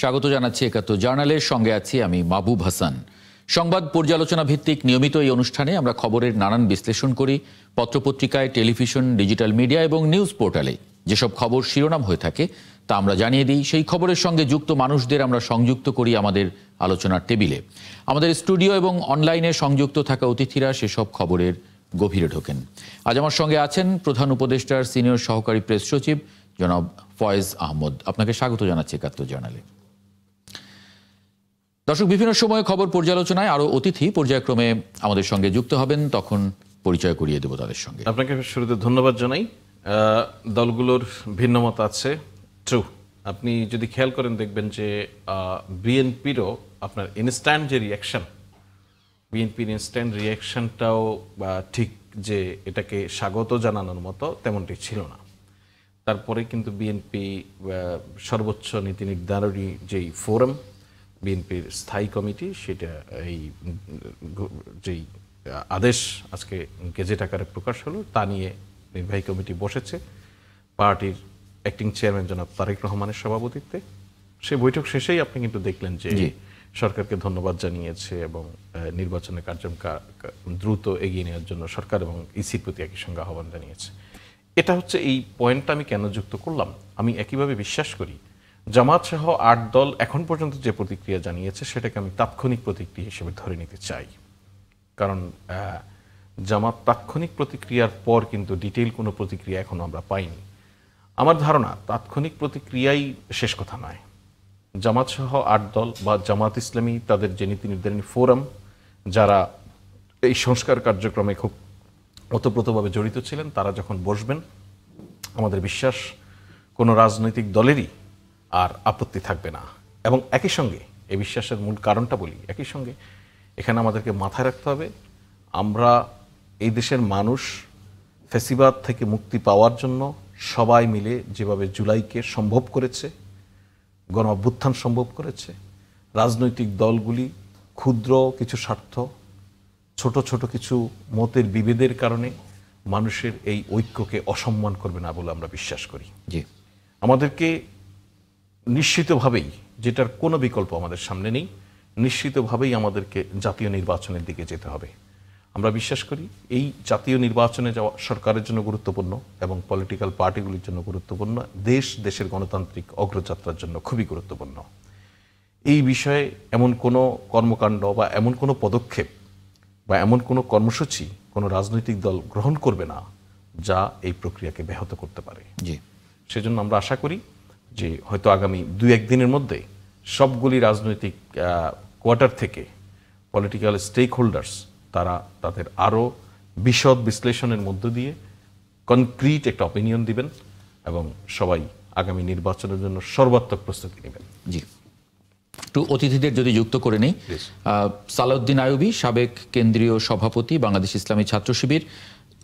স্বাগত জানাচ্ছি একাত্তর জার্নালের সঙ্গে আছি আমি মাহবুব হাসান। সংবাদ পর্যালোচনা ভিত্তিক নিয়মিত এই অনুষ্ঠানে আমরা খবরের নানান বিশ্লেষণ করি। পত্রপত্রিকায়, টেলিভিশন, ডিজিটাল মিডিয়া এবং নিউজ পোর্টালে যেসব খবর শিরোনাম হয়ে থাকে তা আমরা জানিয়ে দিই। সেই খবরের সঙ্গে যুক্ত মানুষদের আমরা সংযুক্ত করি আমাদের আলোচনার টেবিলে। আমাদের স্টুডিও এবং অনলাইনে সংযুক্ত থাকা অতিথিরা সেসব খবরের গভীরে ঢোকেন। আজ আমার সঙ্গে আছেন প্রধান উপদেষ্টার সিনিয়র সহকারী প্রেস সচিব জনাব ফয়েজ আহমদ। আপনাকে স্বাগত জানাচ্ছি একাত্তর জার্নালে। দর্শক, বিভিন্ন সময়ে খবর পর্যালোচনায় আরো অতিথি পর্যায়ক্রমে আমাদের সঙ্গে যুক্ত হবেন, তখন পরিচয় করিয়ে দেব তাদের সঙ্গে। আপনাকে শুরুতে ধন্যবাদ জানাই। দলগুলোর ভিন্নমত আছে, ট্রু। আপনি যদি খেয়াল করেন দেখবেন যে বিএনপিরও আপনার ইনস্ট্যান্ট যে রিয়াকশন, বিএনপির ইনস্ট্যান্ট রিয়াকশনটাও ঠিক যে এটাকে স্বাগত জানানোর মতো তেমনটি ছিল না। তারপরে কিন্তু বিএনপি সর্বোচ্চ নীতি নির্ধারণী যেই ফোরাম, বিএনপির স্থায়ী কমিটি, সেটা এই যেই আদেশ আজকে গেজেট আকারে প্রকাশ হলো তা নিয়ে নির্বাহী কমিটি বসেছে পার্টির অ্যাক্টিং চেয়ারম্যান জনাব তারেক রহমানের সভাপতিত্বে। সেই বৈঠক শেষেই আপনি কিন্তু দেখলেন যে সরকারকে ধন্যবাদ জানিয়েছে এবং নির্বাচনের কার্যক্রম দ্রুত এগিয়ে নেওয়ার জন্য সরকার এবং ইসির প্রতি একই সঙ্গে আহ্বান জানিয়েছে। এটা হচ্ছে এই পয়েন্টটা আমি কেন যুক্ত করলাম। আমি একইভাবে বিশ্বাস করি জামাত সহ ৮ দল এখন পর্যন্ত যে প্রতিক্রিয়া জানিয়েছে সেটাকে আমি তাৎক্ষণিক প্রতিক্রিয়া হিসেবে ধরে নিতে চাই। কারণ জামাত তাৎক্ষণিক প্রতিক্রিয়ার পর কিন্তু ডিটেইল কোনো প্রতিক্রিয়া এখনো আমরা পাইনি। আমার ধারণা তাৎক্ষণিক প্রতিক্রিয়াই শেষ কথা নয়। জামাত সহ ৮ দল বা জামাত ইসলামী তাদের যে নীতি নির্ধারণী ফোরাম, যারা এই সংস্কার কার্যক্রমে খুব ওতপ্রোতভাবে জড়িত ছিলেন, তারা যখন বসবেন, আমাদের বিশ্বাস কোনো রাজনৈতিক দলেরই আর আপত্তি থাকবে না। এবং একই সঙ্গে এই বিশ্বাসের মূল কারণটা বলি, একই সঙ্গে এখানে আমাদেরকে মাথায় রাখতে হবে আমরা এই দেশের মানুষ ফ্যাসিবাদ থেকে মুক্তি পাওয়ার জন্য সবাই মিলে যেভাবে জুলাইকে সম্ভব করেছে, গণ অভ্যুত্থান সম্ভব করেছে, রাজনৈতিক দলগুলি ক্ষুদ্র কিছু স্বার্থ, ছোট ছোট কিছু মতের বিভেদের কারণে মানুষের এই ঐক্যকে অসম্মান করবে না বলে আমরা বিশ্বাস করি। জি, আমাদেরকে নিশ্চিতভাবেই, যেটার কোনো বিকল্প আমাদের সামনে নেই, নিশ্চিতভাবেই আমাদেরকে জাতীয় নির্বাচনের দিকে যেতে হবে। আমরা বিশ্বাস করি এই জাতীয় নির্বাচনে যাওয়া সরকারের জন্য গুরুত্বপূর্ণ এবং পলিটিক্যাল পার্টিগুলির জন্য গুরুত্বপূর্ণ, দেশের গণতান্ত্রিক অগ্রযাত্রার জন্য খুবই গুরুত্বপূর্ণ। এই বিষয়ে এমন কোনো কর্মকাণ্ড বা এমন কোনো পদক্ষেপ বা এমন কোনো কর্মসূচি কোনো রাজনৈতিক দল গ্রহণ করবে না যা এই প্রক্রিয়াকে ব্যাহত করতে পারে। জি, সেজন্য আমরা আশা করি যে হয়তো আগামী ২-১ দিনের মধ্যে সবগুলি রাজনৈতিক কোয়ার্টার থেকে পলিটিক্যাল স্টেক হোল্ডার্স তারা তাদের আরও বিশদ বিশ্লেষণের মধ্য দিয়ে কনক্রিট একটা অপিনিয়ন দিবেন এবং সবাই আগামী নির্বাচনের জন্য সর্বাত্মক প্রস্তুতি নেবেন। জি, একটু অতিথিদের যদি যুক্ত করে নেই। সালাউদ্দিন আইয়ুবী, সাবেক কেন্দ্রীয় সভাপতি বাংলাদেশ ইসলামী ছাত্র শিবির;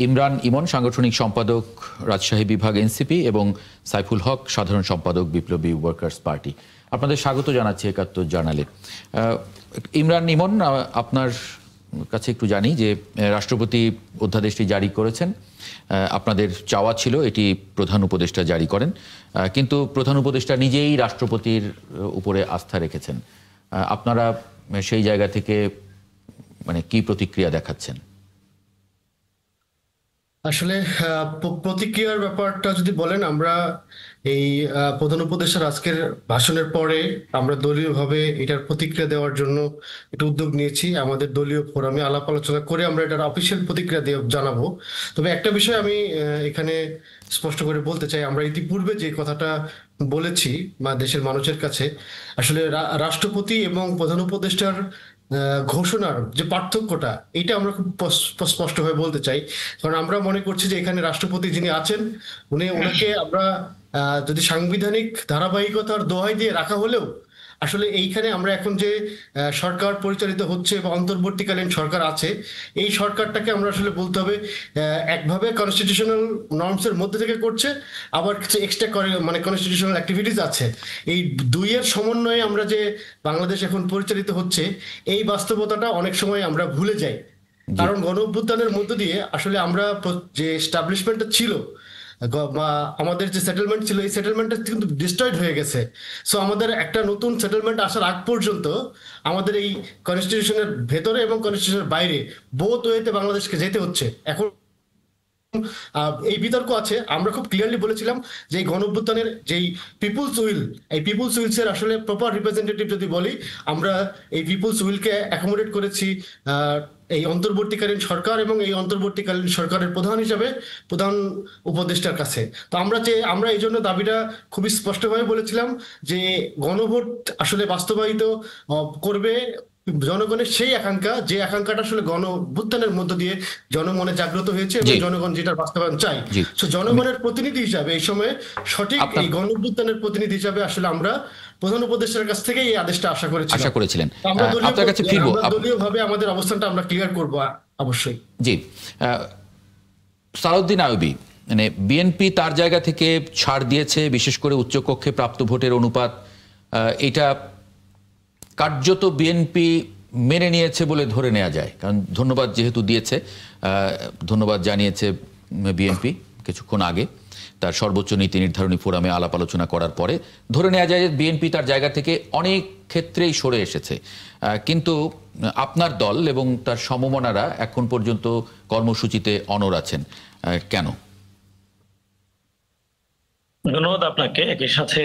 ইমরান ইমন, সাংগঠনিক সম্পাদক রাজশাহী বিভাগ এনসিপি; এবং সাইফুল হক, সাধারণ সম্পাদক বিপ্লবী ওয়ার্কার্স পার্টি। আপনাদের স্বাগত জানাচ্ছি একাত্তর জার্নালে। ইমরান ইমন, আপনার কাছে একটু জানি যে রাষ্ট্রপতি অধ্যাদেশটি জারি করেছেন, আপনাদের চাওয়া ছিল এটি প্রধান উপদেষ্টা জারি করেন, কিন্তু প্রধান উপদেষ্টা নিজেই রাষ্ট্রপতির উপরে আস্থা রেখেছেন। আপনারা সেই জায়গা থেকে কি প্রতিক্রিয়া দেখাচ্ছেন? আসলে প্রতিক্রিয়ার ব্যাপারটা যদি বলেন, আমরা এই প্রধান উপদেষ্টার আজকের ভাষণের পরে আমরা দলীয়ভাবে এটার প্রতিক্রিয়া দেওয়ার জন্য একটা উদ্যোগ নিয়েছি। আমাদের দলীয় ফোরামে আলাপ আলোচনা করে আমরা এটার অফিসিয়াল প্রতিক্রিয়া দিয়ে জানাবো। তবে একটা বিষয় আমি এখানে স্পষ্ট করে বলতে চাই, আমরা ইতিপূর্বে যে কথাটা বলেছি বা দেশের মানুষের কাছে, আসলে রাষ্ট্রপতি এবং প্রধান উপদেষ্টার ঘোষণার যে পার্থক্যটা, এটা আমরা খুব স্পষ্টভাবে বলতে চাই। কারণ আমরা মনে করছি যে এখানে রাষ্ট্রপতি যিনি আছেন, ওনাকে আমরা যদি সাংবিধানিক ধারাবাহিকতার দোহাই দিয়ে রাখা হলেও আসলে এইখানে আমরা এখন যে সরকার পরিচালিত হচ্ছে বা অন্তর্বর্তীকালীন সরকার আছে, এই সরকারটাকে আমরা আসলে বলতে হবে একভাবে কনস্টিটিউশনাল নর্মসের মধ্যে থেকে করছে, আবার কিছু এক্সট্রা কনস্টিটিউশনাল অ্যাক্টিভিটিস আছে। এই দুইয়ের সমন্বয়ে আমরা যে বাংলাদেশ এখন পরিচালিত হচ্ছে, এই বাস্তবতাটা অনেক সময় আমরা ভুলে যাই। কারণ গণ অভ্যুত্থানের মধ্য দিয়ে আসলে আমরা যে এস্টাবলিশমেন্টটা ছিল, বা আমাদের যে সেটেলমেন্ট ছিল এই সেটেলমেন্টটা কিন্তু ডিস্ট্রয়েড হয়ে গেছে। সো আমাদের একটা নতুন সেটেলমেন্ট আসার আগ পর্যন্ত আমাদের এই কনস্টিটিউশনের ভেতরে এবং কনস্টিটিউশনের বাইরে বোথ ওয়েতে বাংলাদেশকে যেতে হচ্ছে। এখন এই বিতর্ক আছে, আমরা খুব ক্লিয়ারলি বলেছিলাম যে এই গণঅভ্যুত্থানের যেই পিপুলস উইল, এই পিপুলস উইলস এর আসলে প্রপার রিপ্রেজেন্টেটিভ যদি বলি, আমরা এই পিপুলস উইলকে অ্যাকোমোডেট করেছি এই অন্তর্বর্তীকালীন সরকার এবং এই অন্তর্বর্তীকালীন সরকারের প্রধান হিসাবে প্রধান উপদেষ্টার কাছে। তো আমরা এই জন্য দাবিটা খুবই স্পষ্টভাবে বলেছিলাম যে গণভোট আসলে বাস্তবায়িত করবে জনগণের সেই আকাঙ্ক্ষা, যে আকাঙ্ক্ষাটা আসলে গণ অভ্যুত্থানের মধ্য দিয়ে জনমনে জাগ্রত হয়েছে এবং জি জনগণ যেটার বাস্তবায়ন চাই। জি তো জনগণের প্রতিনিধি হিসাবে এই সময়ে সঠিক আপনার এই গণ অভ্যুত্থানের প্রতিনিধি হিসাবে আসলে আমরা প্রধান উপদেষ্টার কাছ থেকে এই আদেশটা আশা করেছিলাম। করেছিলেন। তো আমরা আপনার কাছে ফিরবো। দলীয়ভাবে আমাদের অবস্থানটা আমরা ক্লিয়ার করব অবশ্যই। জি, সালাউদ্দিন আইয়ুবী, মানে বিএনপি তার জায়গা থেকে ছাড় দিয়েছে, বিশেষ করে উচ্চকক্ষে প্রাপ্ত ভোটের অনুপাত, এটা কার্যত বিএনপি মেনে নিয়েছে বলে ধরে নেওয়া যায়। কারণ ধন্যবাদ যেহেতু দিয়েছে, ধন্যবাদ জানিয়েছে বিএনপি কিছুক্ষণ আগে তার সর্বোচ্চ নীতি নির্ধারণী ফোরামে আলাপ আলোচনা করার পরে ধরে নেওয়া যায় যে বিএনপি তার জায়গা থেকে অনেক ক্ষেত্রেই সরে এসেছে। কিন্তু আপনার দল এবং তার সমমনারা এখন পর্যন্ত কর্মসূচিতে অনড় আছেন, কেন? ধন্যবাদ আপনাকে। একই সাথে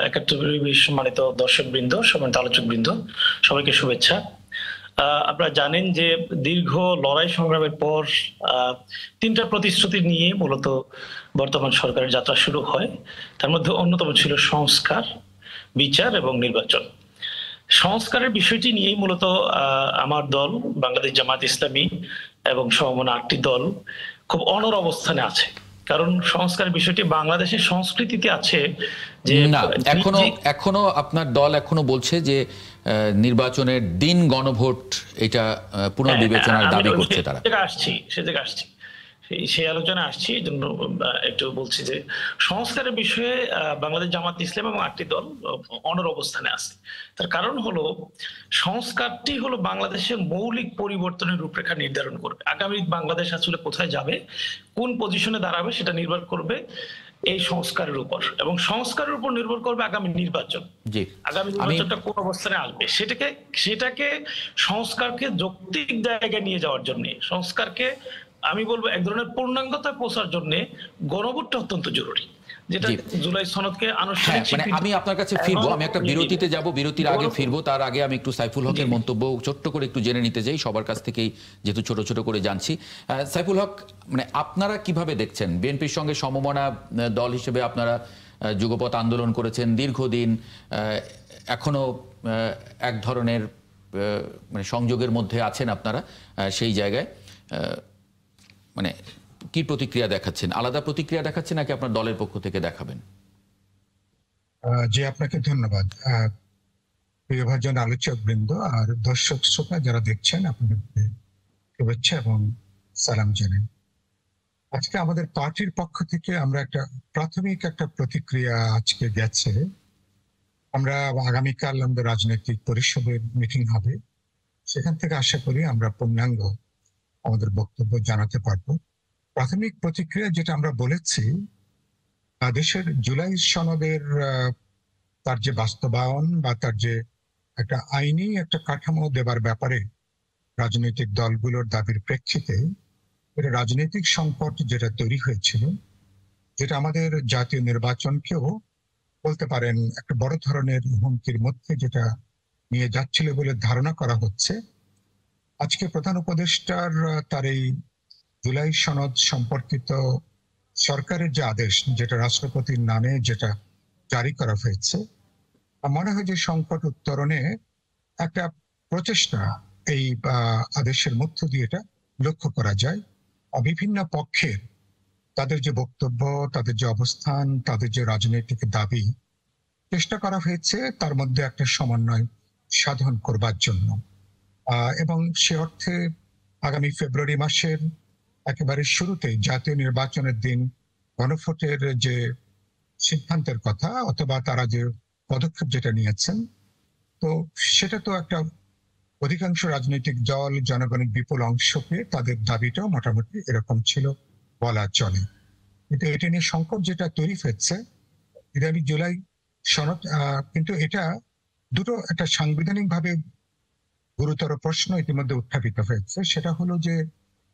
একাত্তরের সম্মানিত দর্শক বৃন্দ, সম্মানিত আলোচক বৃন্দ, সবাইকে শুভেচ্ছা। আপনারা জানেন যে দীর্ঘ লড়াই সংগ্রামের পর 3টা প্রতিশ্রুতি নিয়ে মূলত বর্তমান সরকারের যাত্রা শুরু হয়। তার মধ্যে অন্যতম ছিল সংস্কার, বিচার এবং নির্বাচন। সংস্কারের বিষয়টি নিয়েই মূলত আমার দল বাংলাদেশ জামায়াত ইসলামী এবং সমমনা 8টি দল খুব অনড় অবস্থানে আছে। কারণ সংস্কারের বিষয়টি বাংলাদেশের সংস্কৃতিতে আছে যে না, এখনো আপনার দল এখনো বলছে যে নির্বাচনের দিন গণভোট এটা পুনর্বিবেচনার দাবি করছে তারা। সে থেকে আসছি সেই আলোচনা আসছি। এই জন্য একটু বলছি যে সংস্কারের বিষয়ে বাংলাদেশ জামাত ইসলাম এবং 8টি দল অনড় অবস্থানে আছে। তার কারণ হলো সংস্কারটি হলো বাংলাদেশের মৌলিক পরিবর্তনের রূপরেখা নির্ধারণ করবে। আগামী বাংলাদেশ আসলে কোথায় যাবে, কোন পজিশনে দাঁড়াবে, সেটা নির্ভর করবে এই সংস্কারের উপর, এবং সংস্কারের উপর নির্ভর করবে আগামী নির্বাচন। আগামী নির্বাচনটা কোন অবস্থানে আসবে সেটাকে সংস্কারকে যৌক্তিক জায়গায় নিয়ে যাওয়ার জন্য, সংস্কারকে আমি বলবো এক ধরনের পূর্ণাঙ্গতায় পৌঁছার জন্য গণভোটটা অত্যন্ত জরুরি, যেটা জুলাই সনদকে আনুষ্ঠানিক। আমি আপনার কাছে ফিরবো, আমি একটা বিরতিতে যাব, বিরতির আগে ফিরবো। তার আগে আমি একটু সাইফুল হকের মন্তব্য ছোট্ট করে একটু জেনে নিতে চাই, সবার কাছ থেকেই যেহেতু ছোট ছোট করে জানছি। সাইফুল হক, মানে আপনারা কিভাবে দেখছেন বিএনপির সঙ্গে সমমনা দল হিসেবে আপনারা যুগপৎ আন্দোলন করেছেন দীর্ঘদিন, এখনো এক ধরনের মানে সংযোগের মধ্যে আছেন আপনারা, সেই জায়গায় মানে কি প্রতিক্রিয়া দেখাচ্ছেন? আলাদা প্রতিক্রিয়া দেখাচ্ছেন নাকি আপনার দলের পক্ষ থেকে দেখাবেন? জি, আপনাকে ধন্যবাদ। প্রিয়ভাজন আলোচক বৃন্দ আর দর্শক শ্রোতা যারা দেখছেন, আপনাদেরকে শুভেচ্ছা এবং সালাম জানাই। আজকে আমাদের পার্টির পক্ষ থেকে আমরা প্রাথমিক একটা প্রতিক্রিয়া আজকে গেছে। আমরা আগামীকাল আমাদের রাজনৈতিক পরিষদের মিটিং হবে, সেখান থেকে আশা করি আমরা পূর্ণাঙ্গ আমাদের বক্তব্য জানাতে পারবো। প্রাথমিক প্রতিক্রিয়া যেটা আমরা বলেছি, দেশের জুলাই সনদের তার যে বাস্তবায়ন বা তার যে একটা আইনি একটা কাঠামো দেবার ব্যাপারে রাজনৈতিক দলগুলোর দাবির প্রেক্ষিতে রাজনৈতিক সংকট যেটা তৈরি হয়েছিল, যেটা আমাদের জাতীয় নির্বাচনকেও বলতে পারেন একটা বড় ধরনের হুমকির মধ্যে যেটা নিয়ে যাচ্ছিল বলে ধারণা করা হচ্ছে। আজকে প্রধান উপদেষ্টার তার এই জুলাই সনদ সম্পর্কিত সরকারের যে আদেশ, যেটা রাষ্ট্রপতির নামে যেটা জারি করা হয়েছে, মনে হয় যে সংকট উত্তরণে একটা প্রচেষ্টা এই আদেশের মধ্য দিয়ে এটা লক্ষ্য করা যায়। বিভিন্ন পক্ষের তাদের যে বক্তব্য, তাদের যে অবস্থান, তাদের যে রাজনৈতিক দাবি চেষ্টা করা হয়েছে তার মধ্যে একটা সমন্বয় সাধন করবার জন্য, এবং সে অর্থে আগামী ফেব্রুয়ারি মাসের একেবারে শুরুতে জাতীয় নির্বাচনের দিন গণভোটের যে সিদ্ধান্তের কথা অথবা তারা যে পদক্ষেপ যেটা নিয়েছেন, তো সেটা তো একটা অধিকাংশ রাজনৈতিক দল, জনগণের বিপুল অংশকে তাদের দাবিটাও মোটামুটি এরকম ছিল বলা চলে। কিন্তু এটা নিয়ে সংকট যেটা তৈরি হচ্ছে, এটা আমি জুলাই সনদ, কিন্তু এটা দুটো একটা সাংবিধানিক ভাবে গুরুতর প্রশ্ন ইতিমধ্যে উত্থাপিত হয়েছে। সেটা হলো যে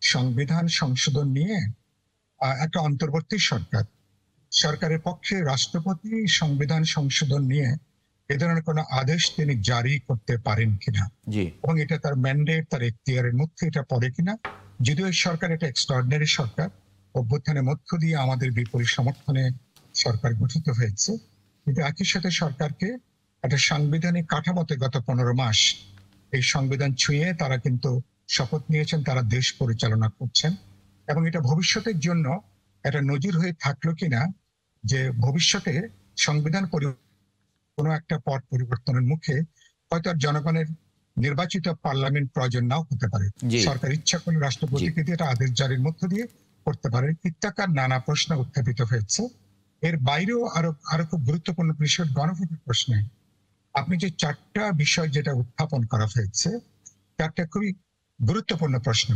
সংবিধান সংশোধন নিয়ে একটা অন্তর্বর্তী সরকারের পক্ষে রাষ্ট্রপতি সংবিধান সংশোধন নিয়ে এ ধরনের কোনো আদেশ তিনি জারি করতে পারেন কিনা, জি এবং এটা তার ম্যান্ডেট, তার এখতিয়ারের মধ্যে এটা পড়ে কিনা। যদিও এই সরকার একটা এক্সট্রাঅর্ডিনারি সরকার, অভ্যুত্থানের মধ্য দিয়ে আমাদের বিপরীত সমর্থনে সরকার গঠিত হয়েছে, কিন্তু একই সাথে সরকারকে একটা সাংবিধানিক কাঠামোতে গত 15 মাস এই সংবিধান ছুঁয়ে তারা কিন্তু শপথ নিয়েছেন, তারা দেশ পরিচালনা করছেন। এবং এটা ভবিষ্যতের জন্য একটা নজির হয়ে থাকলো কিনা যে ভবিষ্যতে সংবিধান কোনো একটা পট পরিবর্তনের মুখে হয়তো আর জনগণের নির্বাচিত পার্লামেন্ট প্রয়োজন নাও হতে পারে, জি সরকার ইচ্ছা করলে রাষ্ট্রপতিকে দিয়ে এটা আদেশ জারির মধ্য দিয়ে করতে পারে। ইত্যাকার নানা প্রশ্ন উত্থাপিত হয়েছে। এর বাইরেও আরো খুব গুরুত্বপূর্ণ বিষয় গণভোটের প্রশ্নে আপনি যে 4টা বিষয় যেটা উত্থাপন করা হয়েছে, 4টা খুবই গুরুত্বপূর্ণ প্রশ্ন।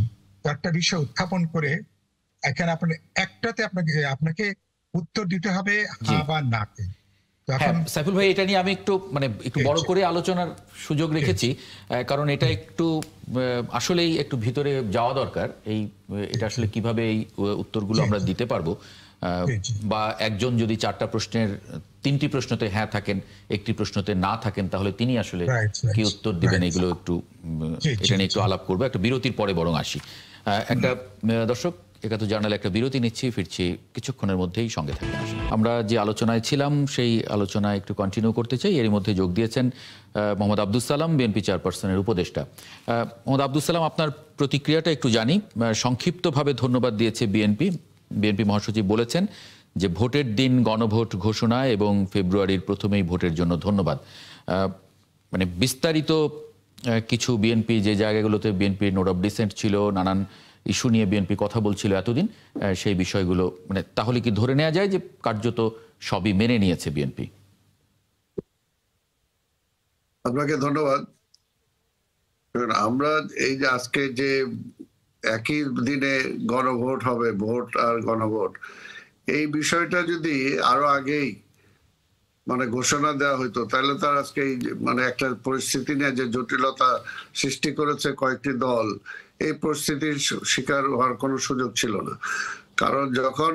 4টা বিষয় উত্থাপন করে এখানে আপনি একটাতে আপনাকে উত্তর দিতে হবে জি হ্যাঁ বা না তে। তো হ্যাঁ এখন সাইফুল ভাই, এটা নিয়ে আমি একটু বড় করে আলোচনার সুযোগ রেখেছি, কারণ এটা একটু আসলেই একটু ভিতরে যাওয়া দরকার। এটা আসলে কিভাবে এই উত্তরগুলো আমরা দিতে পারবো, বা একজন যদি 4টা প্রশ্নের 3টি প্রশ্নতে হ্যাঁ থাকেন, একটি প্রশ্নতে না থাকেন, তাহলে তিনি আসলে কি উত্তর দিবেন, এগুলো একটু এটা নিয়ে একটু আলাপ করবো। একটা বিরতির পরে বরং আসি। একটা দর্শক, একাত্তর জার্নালে একটা বিরতি নিচ্ছি, ফিরছি কিছুক্ষণের মধ্যেই, সঙ্গে থাকবেন। আমরা যে আলোচনায় ছিলাম সেই আলোচনায় একটু কন্টিনিউ করতে চাই। এর মধ্যে যোগ দিয়েছেন মোহাম্মদ আব্দুস সালাম, বিএনপি চেয়ারপারসনের উপদেষ্টা। মোহাম্মদ আব্দুস সালাম, আপনার প্রতিক্রিয়াটা একটু জানি। সংক্ষিপ্তভাবে ধন্যবাদ দিয়েছে বিএনপি মহাসচিব বলেছেন যে ভোটের দিন গণভোট ঘোষণা এবং ফেব্রুয়ারির প্রথমেই ভোটের জন্য ধন্যবাদ। মানে বিস্তারিত কিছু বিএনপি যে জায়গাগুলোতে বিএনপির নোট অফ ডিসেন্ট ছিল, নানান ইস্যু নিয়ে বিএনপি কথা বলছিল এতদিন, সেই বিষয়গুলো মানে তাহলে কি ধরে নেওয়া যায় যে কার্যত সবই মেনে নিয়েছে বিএনপি? আপনাকে ধন্যবাদ। আমরা এই যে আজকে যে একই দিনে গণভোট হবে, ভোট আর গণভোট, এই বিষয়টা যদি আরো আগেই মানে ঘোষণা দেওয়া হইতো, তাহলে তার আজকে এই মানে একটা পরিস্থিতি নিয়ে যে জটিলতা সৃষ্টি করেছে কয়েকটি দল, এই পরিস্থিতির শিকার হওয়ার কোনো সুযোগ ছিল না। কারণ যখন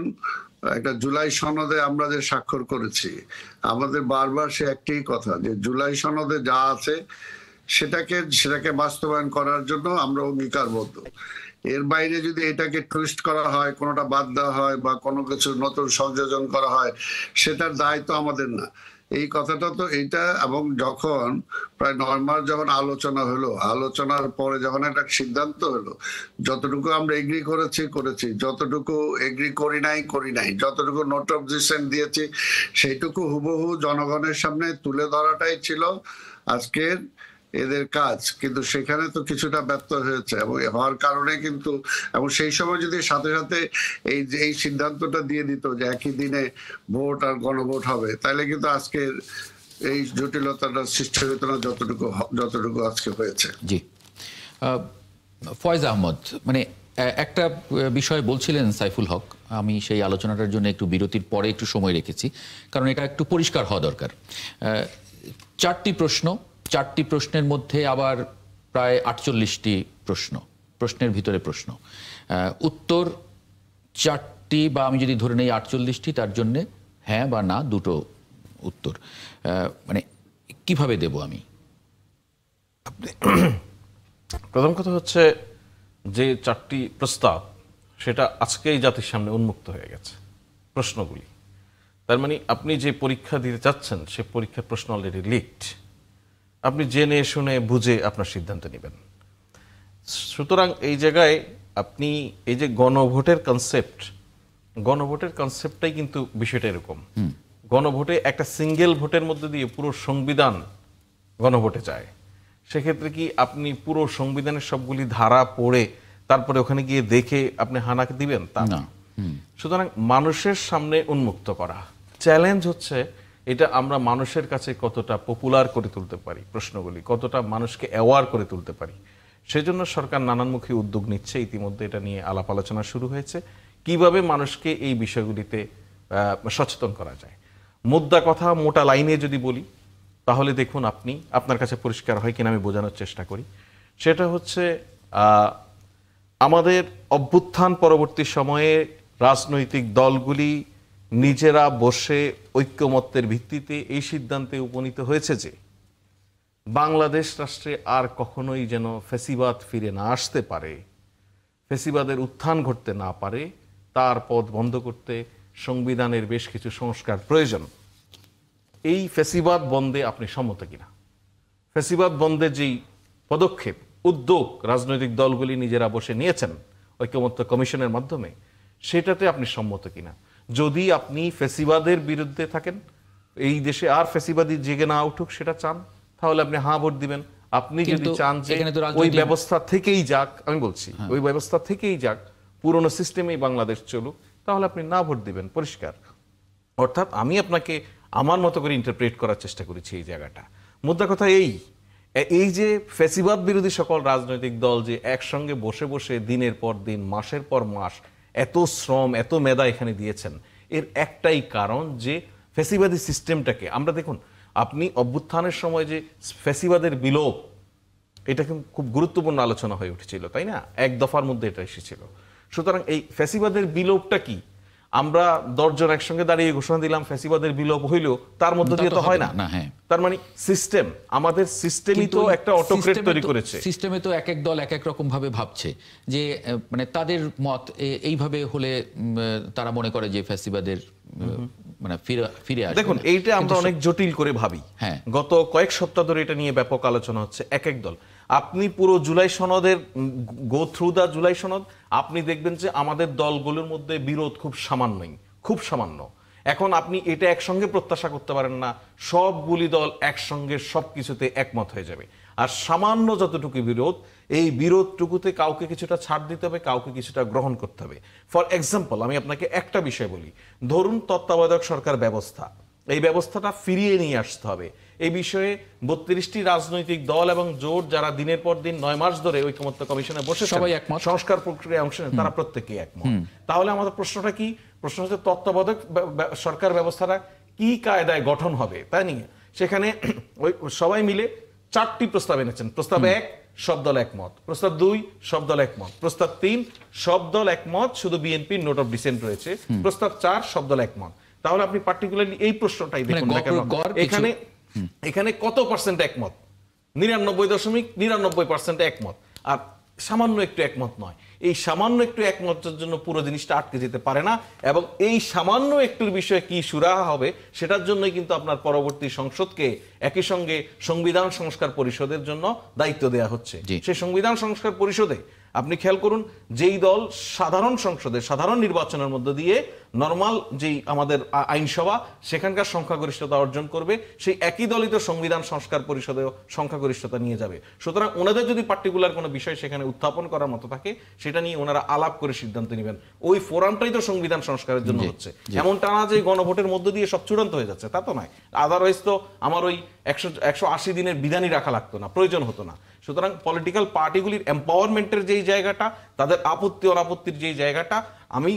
একটা জুলাই সনদে আমরা যে স্বাক্ষর করেছি, আমাদের বারবার সে একটাই কথা যে জুলাই সনদে যা আছে সেটাকে বাস্তবায়ন করার জন্য আমরা অঙ্গীকারবদ্ধ। এর বাইরে যদি এটাকে টুইস্ট করা হয়, কোনোটা বাদ দেওয়া হয় বা কোনো কিছু নতুন সংযোজন করা হয়, সেটার দায়িত্ব আমাদের না। এই কথাটা তো এইটা। এবং যখন প্রায় 9 মাস যখন আলোচনা হলো, আলোচনার পরে যখন একটা সিদ্ধান্ত হলো, যতটুকু আমরা এগ্রি করেছি, যতটুকু এগ্রি করি নাই, যতটুকু নোট অফ ডিসেন্ট দিয়েছি, সেইটুকু হুবহু জনগণের সামনে তুলে ধরাটাই ছিল আজকের এদের কাজ। কিন্তু সেখানে তো কিছুটা ব্যর্থ হয়েছে, এবং হওয়ার কারণে কিন্তু, এবং সেই সময় যদি সাথে সাথে এই সিদ্ধান্তটা দিয়ে দিত যে একই দিনে ভোট আর গণভোট হবে, তাহলে কিন্তু আজকের এই জটিলতাটা সৃষ্টি হতো না যতটুকু আজকে হয়েছে। জি, ফয়েজ আহমদ, মানে একটা বিষয় বলছিলেন সাইফুল হক, আমি সেই আলোচনাটার জন্য একটু বিরতির পরে একটু সময় রেখেছি, কারণ এটা একটু পরিষ্কার হওয়া দরকার। 4টি প্রশ্নের মধ্যে আবার প্রায় 48টি প্রশ্নের ভিতরে প্রশ্ন, উত্তর 4টি, বা আমি যদি ধরে নেই 48টি, তার জন্যে হ্যাঁ বা না দুটো উত্তর। মানে কিভাবে দেব আমি? প্রথম কথা হচ্ছে যে 4টি প্রস্তাব, সেটা আজকেই জাতির সামনে উন্মুক্ত হয়ে গেছে প্রশ্নগুলি। তার মানে আপনি যে পরীক্ষা দিতে চাচ্ছেন, সে পরীক্ষার প্রশ্ন অলরেডি লিকড। আপনি জেনে শুনে বুঝে আপনার সিদ্ধান্ত নেবেন। সুতরাং এই জায়গায় আপনি এই যে গণভোটের কনসেপ্টটাই কিন্তু বিষয়টা এরকম। গণভোটে একটা সিঙ্গেল ভোটের মধ্যে দিয়ে পুরো সংবিধান গণভোটে যায়। সেক্ষেত্রে কি আপনি পুরো সংবিধানের সবগুলি ধারা পড়ে তারপরে ওখানে গিয়ে দেখে আপনি হানাকে দিবেন? তা না। সুতরাং মানুষের সামনে উন্মুক্ত করা চ্যালেঞ্জ হচ্ছে এটা আমরা মানুষের কাছে কতটা পপুলার করে তুলতে পারি, প্রশ্নগুলি কতটা মানুষকে অ্যাওয়ার করে তুলতে পারি। সেজন্য সরকার নানানমুখী উদ্যোগ নিচ্ছে। ইতিমধ্যে এটা নিয়ে আলাপ আলোচনা শুরু হয়েছে। কিভাবে মানুষকে এই বিষয়গুলিতে সচেতন করা যায়। মোদ্দা কথা মোটা লাইনে যদি বলি তাহলে দেখুন, আপনার কাছে পরিষ্কার হয় কিনা আমি বোঝানোর চেষ্টা করি। সেটা হচ্ছে আমাদের অভ্যুত্থান পরবর্তী সময়ে রাজনৈতিক দলগুলি নিজেরা বসে ঐক্যমত্যের ভিত্তিতে এই সিদ্ধান্তে উপনীত হয়েছে যে বাংলাদেশ রাষ্ট্রে আর কখনোই যেন ফ্যাসিবাদ ফিরে না আসতে পারে, ফ্যাসিবাদের উত্থান ঘটতে না পারে, তার পথ বন্ধ করতে সংবিধানের বেশ কিছু সংস্কার প্রয়োজন। এই ফ্যাসিবাদ বন্ধে আপনি সম্মত কিনা? ফ্যাসিবাদ বন্ধে যেই পদক্ষেপ উদ্যোগ রাজনৈতিক দলগুলি নিজেরা বসে নিয়েছেন ঐক্যমত্য কমিশনের মাধ্যমে, সেটাতে আপনি সম্মত কিনা? যদি আপনি ফ্যাসিবাদের বিরুদ্ধে থাকেন, এই দেশে আর ফ্যাসিবাদী জেগে না উঠুক সেটা চান, তাহলে আপনি হ্যাঁ ভোট দিবেন। আপনি যদি চান যে ওই ব্যবস্থা থেকেই যাক, আমি বলছি ওই ব্যবস্থা থেকেই যাক, পুরনো সিস্টেমেই বাংলাদেশ চলুক, তাহলে আপনি না ভোট দিবেন, পরিষ্কার। অর্থাৎ আমি আপনাকে আমার মতো করে ইন্টারপ্রেট করার চেষ্টা করেছি এই জায়গাটা। মুদ্রা কথা এই যে ফ্যাসিবাদ বিরোধী সকল রাজনৈতিক দল যে একসঙ্গে বসে বসে দিনের পর দিন, মাসের পর মাস এত শ্রম, এত মেধা এখানে দিয়েছেন, এর একটাই কারণ যে ফ্যাসিবাদী সিস্টেমটাকে আমরা দেখুন, আপনি অভ্যুত্থানের সময় যে ফ্যাসিবাদের বিলোপ, এটা কিন্তু খুব গুরুত্বপূর্ণ আলোচনা হয়ে উঠেছিল, তাই না? এক দফার মধ্যে এটা এসেছিল। সুতরাং এই ফ্যাসিবাদের বিলোপটা কি? আমরা 10 জন একসঙ্গে দাঁড়িয়ে ঘোষণা দিলাম ফ্যাসিবাদের বিলোপ হইল, তার মধ্য দিয়ে তো হয় না। তার মানে সিস্টেম, আমাদের সিস্টেমই তো একটা অটোক্রেট তৈরি করেছে। সিস্টেমে তো এক এক দল এক এক রকম ভাবে ভাবছে যে মানে তাদের মত এইভাবে হলে তারা মনে করে যে ফ্যাসিবাদের মানে ফিরে আসবে। দেখুন, এইটা আমরা অনেক জটিল করে ভাবি। গত কয়েক সপ্তাহ ধরে এটা নিয়ে ব্যাপক আলোচনা হচ্ছে। এক এক দল, আপনি পুরো জুলাই সনদের গো থ্রু দা জুলাই সনদ, আপনি দেখবেন যে আমাদের দলগুলোর মধ্যে বিরোধ খুব সামান্যই, খুব সামান্য। এখন আপনি এটা একসঙ্গে প্রত্যাশা করতে পারেন না সবগুলি দল একসঙ্গে সবকিছুতে একমত হয়ে যাবে। আর সামান্য যতটুকু বিরোধ, এই বিরোধটুকুতে কাউকে কিছুটা ছাড় দিতে হবে, কাউকে কিছুটা গ্রহণ করতে হবে। ফর এক্সাম্পল, আমি আপনাকে একটা বিষয় বলি। ধরুন তত্ত্বাবধায়ক সরকার ব্যবস্থা, এই ব্যবস্থাটা ফিরিয়ে নিয়ে আসতে হবে। এই বিষয়ে 32টি রাজনৈতিক দল এবং জোট যারা দিনের পর দিন 9 মাস ধরে ঐকমত্য কমিশনে বসে সবাই একমত, সংস্কার প্রক্রিয়ায় অংশ নেন, তারা প্রত্যেকেই একমত। তাহলে আমাদের প্রশ্নটা কি? প্রশ্ন হচ্ছে তত্ত্বাবধায়ক সরকার ব্যবস্থাটা কি কায়দায় গঠন হবে, তাই নিয়ে সেখানে ওই সবাই মিলে 4টি প্রস্তাব এনেছেন। প্রস্তাব 1 সব দল একমত, প্রস্তাব 2 সব দল একমত, প্রস্তাব 3 সব দল একমত, শুধু বিএনপির নোট অফ ডিসেন্ট রয়েছে, প্রস্তাব 4 সব দল একমত। তাহলে আপনি পার্টিকুলারলি এই প্রশ্নটাই দেখুন না কেন এখানে কত পার্সেন্ট একমত? 99.99% একমত। আর সামান্য একটু একমত নয়, এই সামান্য একটু একমতের জন্য পুরো জিনিসটা আটকে যেতে পারে না। এবং এই সামান্য একটুর বিষয়ে কি সুরাহা হবে সেটার জন্যই কিন্তু আপনার পরবর্তী সংসদকে একই সঙ্গে সংবিধান সংস্কার পরিষদের জন্য দায়িত্ব দেওয়া হচ্ছে। সেই সংবিধান সংস্কার পরিষদে আপনি খেয়াল করুন, যেই দল সাধারণ সংসদে সাধারণ নির্বাচনের মধ্য দিয়ে নর্মাল যেই আমাদের আইনসভা সেখানকার সংখ্যাগরিষ্ঠতা অর্জন করবে, সেই একই দলই তো সংবিধান সংস্কার পরিষদেও সংখ্যাগরিষ্ঠতা নিয়ে যাবে। সুতরাং ওনাদের যদি পার্টিকুলার কোনো বিষয় সেখানে উত্থাপন করার মতো থাকে, সেটা নিয়ে ওনারা আলাপ করে সিদ্ধান্ত নেবেন। ওই ফোরামটাই তো সংবিধান সংস্কারের জন্য হচ্ছে। এমনটা না যে গণভোটের মধ্য দিয়ে সব চূড়ান্ত হয়ে যাচ্ছে, তা তো নয়। আদারওয়াইজ তো আমার ওই 180 দিনের বিধানই রাখা লাগতো না, প্রয়োজন হতো না। সুতরাং পলিটিক্যাল পার্টিগুলির এম্পাওয়ারমেন্টের যেই জায়গাটা, তাদের আপত্তি অনাপত্তির যেই জায়গাটা, আমি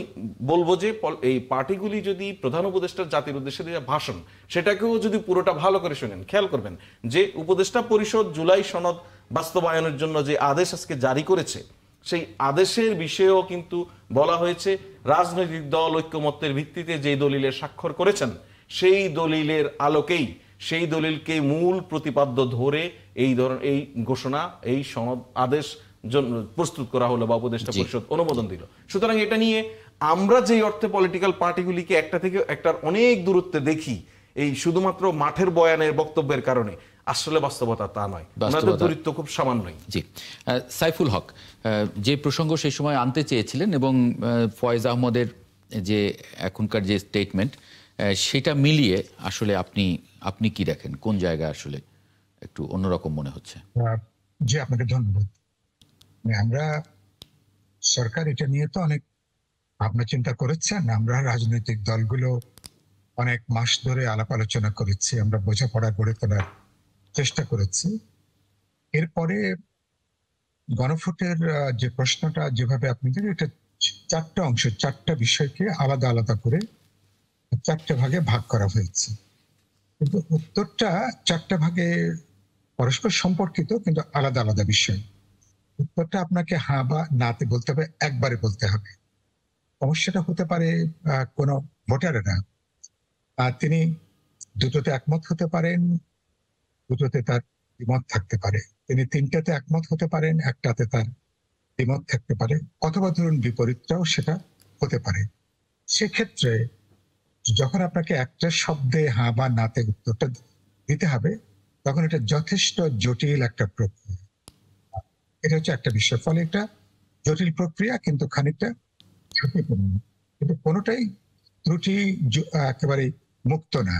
বলবো যে এই পার্টিগুলি যদি প্রধান উপদেষ্টার জাতির উদ্দেশ্যে দেওয়া ভাষণ, সেটাকেও যদি পুরোটা ভালো করে শোনেন, খেয়াল করবেন যে উপদেষ্টা পরিষদ জুলাই সনদ বাস্তবায়নের জন্য যে আদেশ আজকে জারি করেছে, সেই আদেশের বিষয়েও কিন্তু বলা হয়েছে রাজনৈতিক দল ঐক্যমত্যের ভিত্তিতে যে দলিলের স্বাক্ষর করেছেন, সেই দলিলের আলোকেই, সেই দলিলকে মূল প্রতিপাদ্য ধরে এই ঘোষণা, এই সনদ আদেশ প্রস্তুত করা হলো বা উপদেষ্টা পরিষদ অনুমোদন দিল। সুতরাং এটা নিয়ে আমরা যেই অর্থে পলিটিক্যাল পার্টিগুলিকে একটা থেকে একটার অনেক দূরত্বে দেখি, এই শুধুমাত্র মাঠের বয়ানের বক্তব্যের কারণে, আসলে বাস্তবতা তা নয়, দূরত্ব খুব সামান্যই। জি, সাইফুল হক যে প্রসঙ্গ সেই সময় আনতে চেয়েছিলেন এবং ফয়েজ আহমদের যে এখনকার যে স্টেটমেন্ট, সেটা মিলিয়ে আসলে আপনি কি দেখেন, কোন জায়গায় আসলে একটু অন্যরকম মনে হচ্ছে? জি, আপনাকে ধন্যবাদ। আমরা সরকার এটা নিয়ে তো অনেক ভাবনা চিন্তা করেছেন, আমরা রাজনৈতিক দলগুলো অনেক মাস ধরে আলাপ আলোচনা করেছি, আমরা বোঝাপড়া গড়ে তোলার চেষ্টা করেছি। এরপরে গণভোটের যে প্রশ্নটা যেভাবে আপনি এটা চারটা অংশ, চারটা বিষয়কে আলাদা আলাদা করে চারটে ভাগে ভাগ করা হয়েছে, কিন্তু উত্তরটা চারটা ভাগে পরস্পর সম্পর্কিত কিন্তু আলাদা আলাদা বিষয়। উত্তরটা আপনাকে হ্যাঁ বা নাতে বলতে হবে, একবারে বলতে হবে। সমস্যাটা হতে পারে কোনো ভোটারেরা তিনি দুটোতে একমত হতে পারেন, দুটোতে তার দ্বিমত থাকতে পারে, তিনি তিনটাতে একমত হতে পারেন, একটাতে তার দ্বিমত থাকতে পারে, অথবা ধরুন বিপরীতটাও সেটা হতে পারে। সেক্ষেত্রে যখন আপনাকে একটা শব্দে হ্যাঁ বা নাতে উত্তরটা দিতে হবে, তখন এটা যথেষ্ট জটিল একটা প্রক্রিয়া। এটা হচ্ছে একটা বিষয়। ফলে এটা জটিল প্রক্রিয়া, কিন্তু খানিকটা ঝুঁকিপূর্ণ, কিন্তু কোনোটাই ত্রুটি একেবারে মুক্ত না।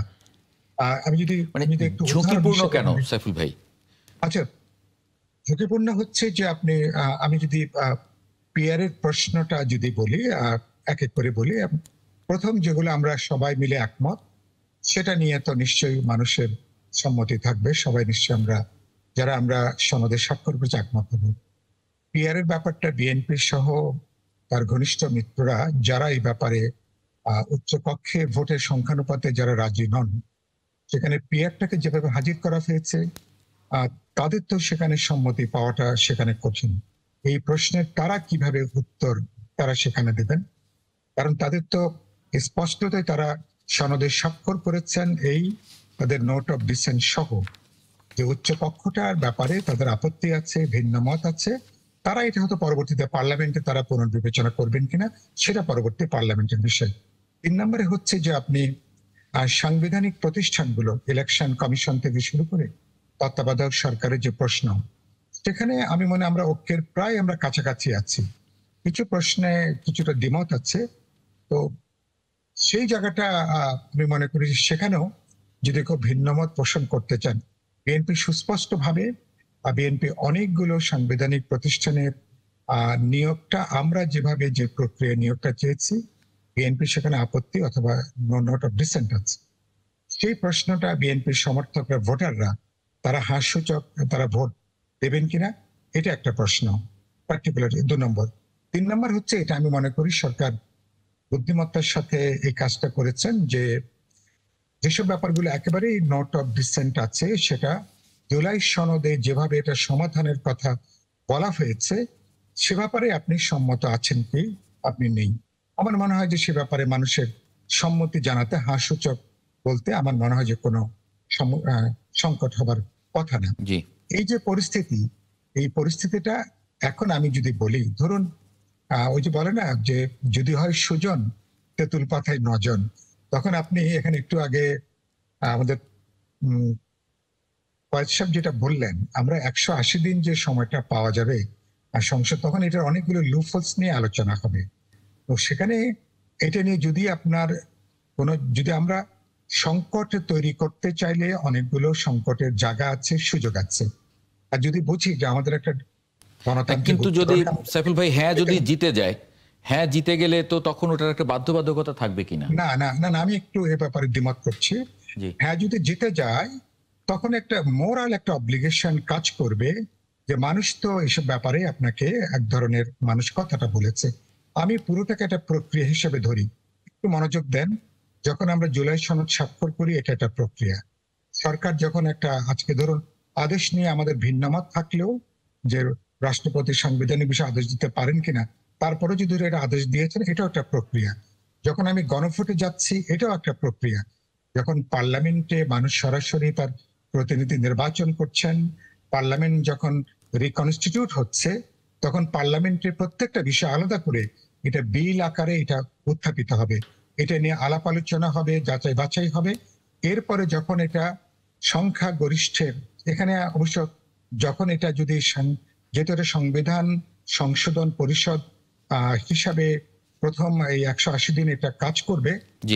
আমি যদি মানে একটু ঝুঁকিপূর্ণ কেন সাইফুল ভাই? আচ্ছা, ঝুঁকিপূর্ণ হচ্ছে যে আপনি আমি যদি পিয়ারের প্রশ্নটা যদি বলি, এক এক করে বলি, প্রথম যেগুলো আমরা সবাই মিলে একমত, সেটা নিয়ে তো নিশ্চয়ই মানুষের সম্মতি থাকবে, সবাই নিশ্চয়ই যারা আমরা সনদে স্বাক্ষর করেছি একমত হব। পিয়ারের ব্যাপারটা বিএনপি সহ তার ঘনিষ্ঠ মিত্ররা যারা এই ব্যাপারে উচ্চকক্ষে ভোটের সংখ্যানুপাতে যারা রাজি নন, সেখানে পিয়ারটাকে যেভাবে হাজির করা হয়েছে তাদের তো সেখানে সম্মতি পাওয়াটা সেখানে কঠিন। এই প্রশ্নের তারা কিভাবে উত্তর তারা সেখানে দেবেন, কারণ তাদের তো স্পষ্টতই তারা সনদে স্বাক্ষর করেছেন এই তাদের নোট অফ ডিসেন্ট সহ, যে উচ্চ কক্ষটার ব্যাপারে তাদের আপত্তি আছে, ভিন্ন মত আছে। তারা এটা হয়তো পরবর্তীতে পার্লামেন্টে তারা পুনর্বিবেচনা করবেন কিনা সেটা পরবর্তী পার্লামেন্টের বিষয়। 3 নম্বরে হচ্ছে যে আপনি সাংবিধানিক প্রতিষ্ঠানগুলো, ইলেকশন কমিশন থেকে শুরু করে তত্ত্বাবধায়ক সরকারের যে প্রশ্ন, সেখানে আমি মনে আমরা ঐক্যের প্রায় আমরা কাছাকাছি আছি। কিছু প্রশ্নে কিছুটা দ্বিমত আছে, তো সেই জায়গাটা আমি মনে করি সেখানেও যদি কেউ ভিন্নমত পোষণ করতে চান, বিএনপি সুস্পষ্ট ভাবে বিএনপি অনেকগুলো সাংবিধানিক প্রতিষ্ঠানের নিয়োগটা আমরা যেভাবে যে প্রক্রিয়া নিয়োগটা চেয়েছি, বিএনপি সেখানে আপত্তি অথবা নোট অফ ডিসেন্ট আছে। সেই প্রশ্নটা বিএনপির সমর্থকরা, ভোটাররা তারা হাস্যচক তারা ভোট দেবেন কিনা, এটা একটা প্রশ্ন পার্টিকুলার 2 নম্বর। 3 নম্বর হচ্ছে এটা আমি মনে করি সরকার বুদ্ধিমত্তার সাথে এই কাজটা করেছেন, যে যেসব ব্যাপারগুলো একেবারেই নোট অফ ডিসেন্ট আছে, সেটা জুলাই সনদে যেভাবে এটা সমাধানের কথা বলা হয়েছে, সে ব্যাপারে আপনি সম্মত আছেন কি আপনি নেই। আমার মনে হয় যে সে ব্যাপারে মানুষের সম্মতি জানাতে হাস্যচক বলতে আমার মনে হয় যে কোনো সংকট হবার কথা না। এই যে পরিস্থিতি, এই পরিস্থিতিটা এখন আমি যদি বলি, ধরুন ওই যে বলে না যে যদি হয় সুজন তেঁতুল পাতায় নজন, তখন আপনি এখানে একটু আগে আমাদের ফয়েজ সাহেব যেটা বললেন, আমরা 180 দিন যে সময়টা পাওয়া যাবে আর সংসদ, তখন এটার অনেকগুলো লুপহোলস নিয়ে আলোচনা হবে। তো সেখানে এটা নিয়ে যদি আপনার যদি আমরা সংকট তৈরি করতে চাইলে অনেকগুলো সংকটের জায়গা আছে, সুযোগ আছে। আর যদি বুঝি যে আমাদের একটা গণতান্ত্রিক, কিন্তু যদি সাইফুল ভাই হ্যাঁ যদি জিতে যায়, হ্যাঁ জিতে গেলে তো তখন ওটার একটা বাধ্যবাধকতা থাকবে কিনা? না না না না, আমি একটু এ ব্যাপারে দ্বিমত করছি। হ্যাঁ যদি জিতে যায়, তখন একটা মোরাল একটা অব্লিগেশন কাজ করবে যে মানুষ তো এসব ব্যাপারে আপনাকে এক ধরনের মানুষ কথাটা বলেছে। আমি পুরোটাকে একটা প্রক্রিয়া হিসেবে ধরি। একটু মনোযোগ দেন, যখন আমরা জুলাই সনদ স্বাক্ষর করি, এটা একটা প্রক্রিয়া। সরকার যখন একটা আজকে ধরুন আদেশ নিয়ে আমাদের ভিন্নমত থাকলেও, যে রাষ্ট্রপতি সাংবিধানিক বিষয়ে আদেশ দিতে পারেন কিনা, তারপরে যদি এটা আদেশ দিয়েছেন, এটাও একটা প্রক্রিয়া। যখন আমি গণভোটে যাচ্ছি, এটাও একটা প্রক্রিয়া। যখন পার্লামেন্টে মানুষ সরাসরি তার প্রতিনিধি নির্বাচন করছেন, পার্লামেন্ট যখন রিকনস্টিটিউট হচ্ছে, তখন পার্লামেন্টের প্রত্যেকটা বিষয় আলাদা করে এটা বিল আকারে এটা উত্থাপিত হবে, এটা নিয়ে আলাপ আলোচনা হবে, যাচাই বাছাই হবে। এরপরে যখন এটা সংখ্যা গরিষ্ঠের, এখানে অবশ্য যখন এটা যদি যেহেতু এটা সংবিধান সংশোধন পরিষদ হিসাবে প্রথম এই 180 দিন এটা কাজ করবে,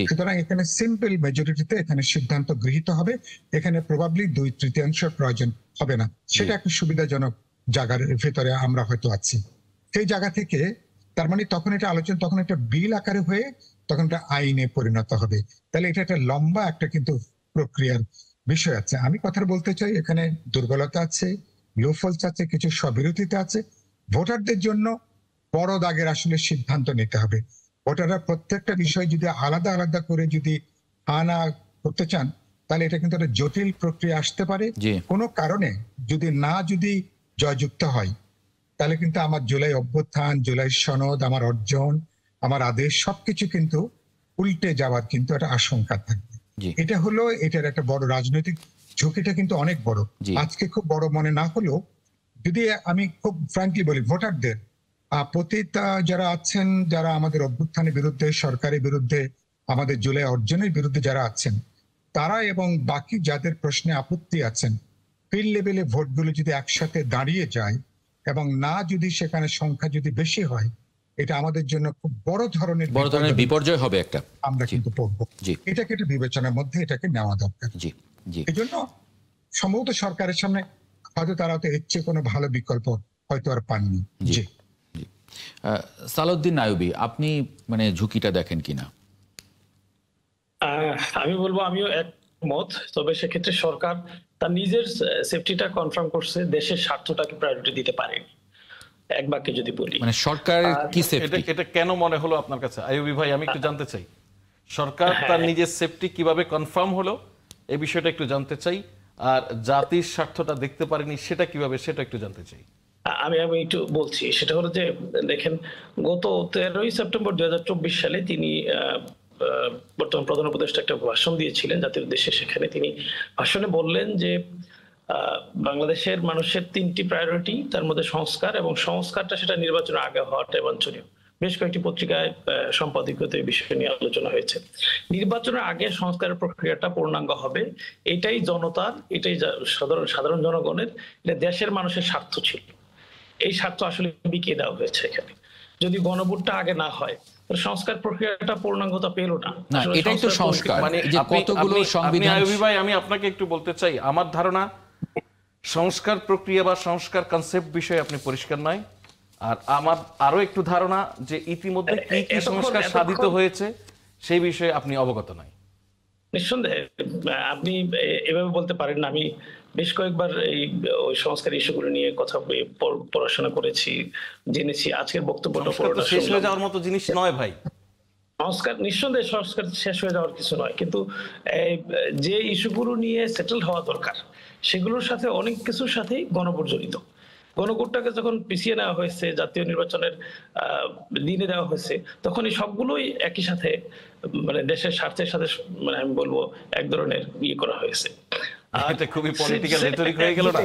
সুতরাং এখানে সিম্পল মেজরিটিতে এখানে সিদ্ধান্ত গৃহীত হবে। এখানে প্রবাবলি 2/3 প্রয়োজন হবে না। সেটা একটা সুবিধাজনক জায়গার ভেতরে আমরা হয়তো আছি। সেই জায়গা থেকে তার মানে তখন এটা আলোচনা, তখন একটা বিল আকারে হয়ে তখন এটা আইনে পরিণত হবে। তাহলে এটা একটা লম্বা একটা কিন্তু প্রক্রিয়ার বিষয় আছে। আমি কথা বলতে চাই, এখানে দুর্বলতা আছে, লুপহোলস আছে, কিছু স্ববিরোধিতা আছে। ভোটারদের জন্য বড় দাগের আসলে সিদ্ধান্ত নিতে হবে। ভোটাররা প্রত্যেকটা বিষয় যদি আলাদা আলাদা করে যদি না করতে চান, তাহলে এটা কিন্তু একটা জটিল প্রক্রিয়া আসতে পারে। কোনো কারণে যদি জয়যুক্ত হয়, তাহলে কিন্তু আমার জুলাই অভ্যুত্থান, জুলাই সনদ, আমার অর্জন, আমার আদেশ সবকিছু কিন্তু উল্টে যাওয়ার কিন্তু একটা আশঙ্কা থাকবে। এটার একটা বড় রাজনৈতিক ঝুঁকিটা কিন্তু অনেক বড়। আজকে খুব বড় মনে না হলেও, যদি আমি খুব ফ্র্যাঙ্কলি বলি, ভোটারদের পতিতা যারা আছেন, যারা আমাদের অভ্যুত্থানের বিরুদ্ধে, সরকারের বিরুদ্ধে, আমাদের জুলাই অর্জনের বিরুদ্ধে যারা আছেন, তারা এবং বাকি যাদের প্রশ্নে আপত্তি আছেন, ফিল্ড লেভেলে ভোটগুলো যদি একসাথে দাঁড়িয়ে যায় এবং যদি সেখানে সংখ্যা যদি বেশি হয়, এটা আমাদের জন্য খুব বড় ধরনের বিপর্যয় হবে একটা, আমরা কিন্তু পড়বো। এটাকে একটা বিবেচনার মধ্যে এটাকে নেওয়া দরকার। এই জন্য সম্ভবত সরকারের সামনে হয়তো তারা তো এর চেয়ে কোনো ভালো বিকল্প হয়তো আর পাননি। সালাউদ্দিন আইয়ুবী, আপনি মানে ঝুঁকিটা দেখেন কিনা? আমি বলবো আমিও একমত, তবে সেক্ষেত্রে সরকার তার নিজের সেফটিটা কনফার্ম করছে, দেশের স্বার্থটাকে প্রায়োরিটি দিতে পারেনি। এক বাক্যে যদি বলি, মানে সরকার কি সেফটি, এটা কেন মনে হলো আপনার কাছে আইয়ুবী ভাই? আমি একটু জানতে চাই, সরকার তার নিজের সেফটি কিভাবে কনফার্ম হলো এই বিষয়টা একটু জানতে চাই, আর জাতির স্বার্থটা দেখতে পারেনি সেটা কিভাবে, সেটা একটু জানতে চাই। আমি একটু বলছি। সেটা হলো যে দেখেন, গত 13ই সেপ্টেম্বর 2024 সালে তিনি বর্তমান প্রধান উপদেষ্টা একটা ভাষণ দিয়েছিলেন জাতির উদ্দেশ্যে। সেখানে তিনি ভাষণে বললেন যে বাংলাদেশের মানুষের 3টি প্রায়োরিটি, তার মধ্যে সংস্কার, এবং সংস্কারটা সেটা নির্বাচনের আগে হওয়াটা বাঞ্ছনীয়। বেশ কয়েকটি পত্রিকায় সম্পাদকীয়ত এই বিষয় নিয়ে আলোচনা হয়েছে। নির্বাচনের আগে সংস্কারের প্রক্রিয়াটা পূর্ণাঙ্গ হবে, এটাই জনতার, এটাই সাধারণ জনগণের, এটা দেশের মানুষের স্বার্থ ছিল। এই স্বার্থ আসলে বিকিয়ে দেওয়া হয়েছে এখানে। যদি গণভোটটা আগে না হয়, সংস্কার প্রক্রিয়াটা পূর্ণাঙ্গতা পেল না। এটাই তো সংস্কার, মানে যে কতগুলো সংবিধান। আইয়ুবী ভাই, আমি আপনাকে একটু বলতে চাই, আমার ধারণা সংস্কার প্রক্রিয়া বা সংস্কার কনসেপ্ট বিষয়ে আপনি পরিষ্কার নয়। আর আমার আরো একটু ধারণা যে ইতিমধ্যে কি কি সংস্কার সাধিত হয়েছে সেই বিষয়ে আপনি অবগত নয়। নিঃসন্দেহে আপনি এভাবে বলতে পারেন না। আমি বেশ কয়েকবার ওই সংস্কার ইস্যুগুলো নিয়ে কথা পড়াশোনা করেছি, জেনেছি। আজকের বক্তব্যটা শেষ হয়ে যাওয়ার মতো জিনিস নয় ভাই। সংস্কার নিঃসন্দেহে সংস্কার শেষ হয়ে যাওয়ার কিছু নয়, কিন্তু যে ইস্যুগুলো নিয়ে সেটেল হওয়া দরকার সেগুলোর সাথে অনেক কিছুর সাথেই গণভোট জড়িত। গণভোটটাকে যখন পিছিয়ে নেওয়া হয়েছে, জাতীয় নির্বাচনের দিনে দেওয়া হয়েছে, তখন এই সবগুলোই একই সাথে মানে দেশের স্বার্থের সাথে মানে আমি বলবো এক ধরনের ইয়ে করা হয়েছে। এটা খুবই পলিটিক্যাল রেটরিক হয়ে গেল না,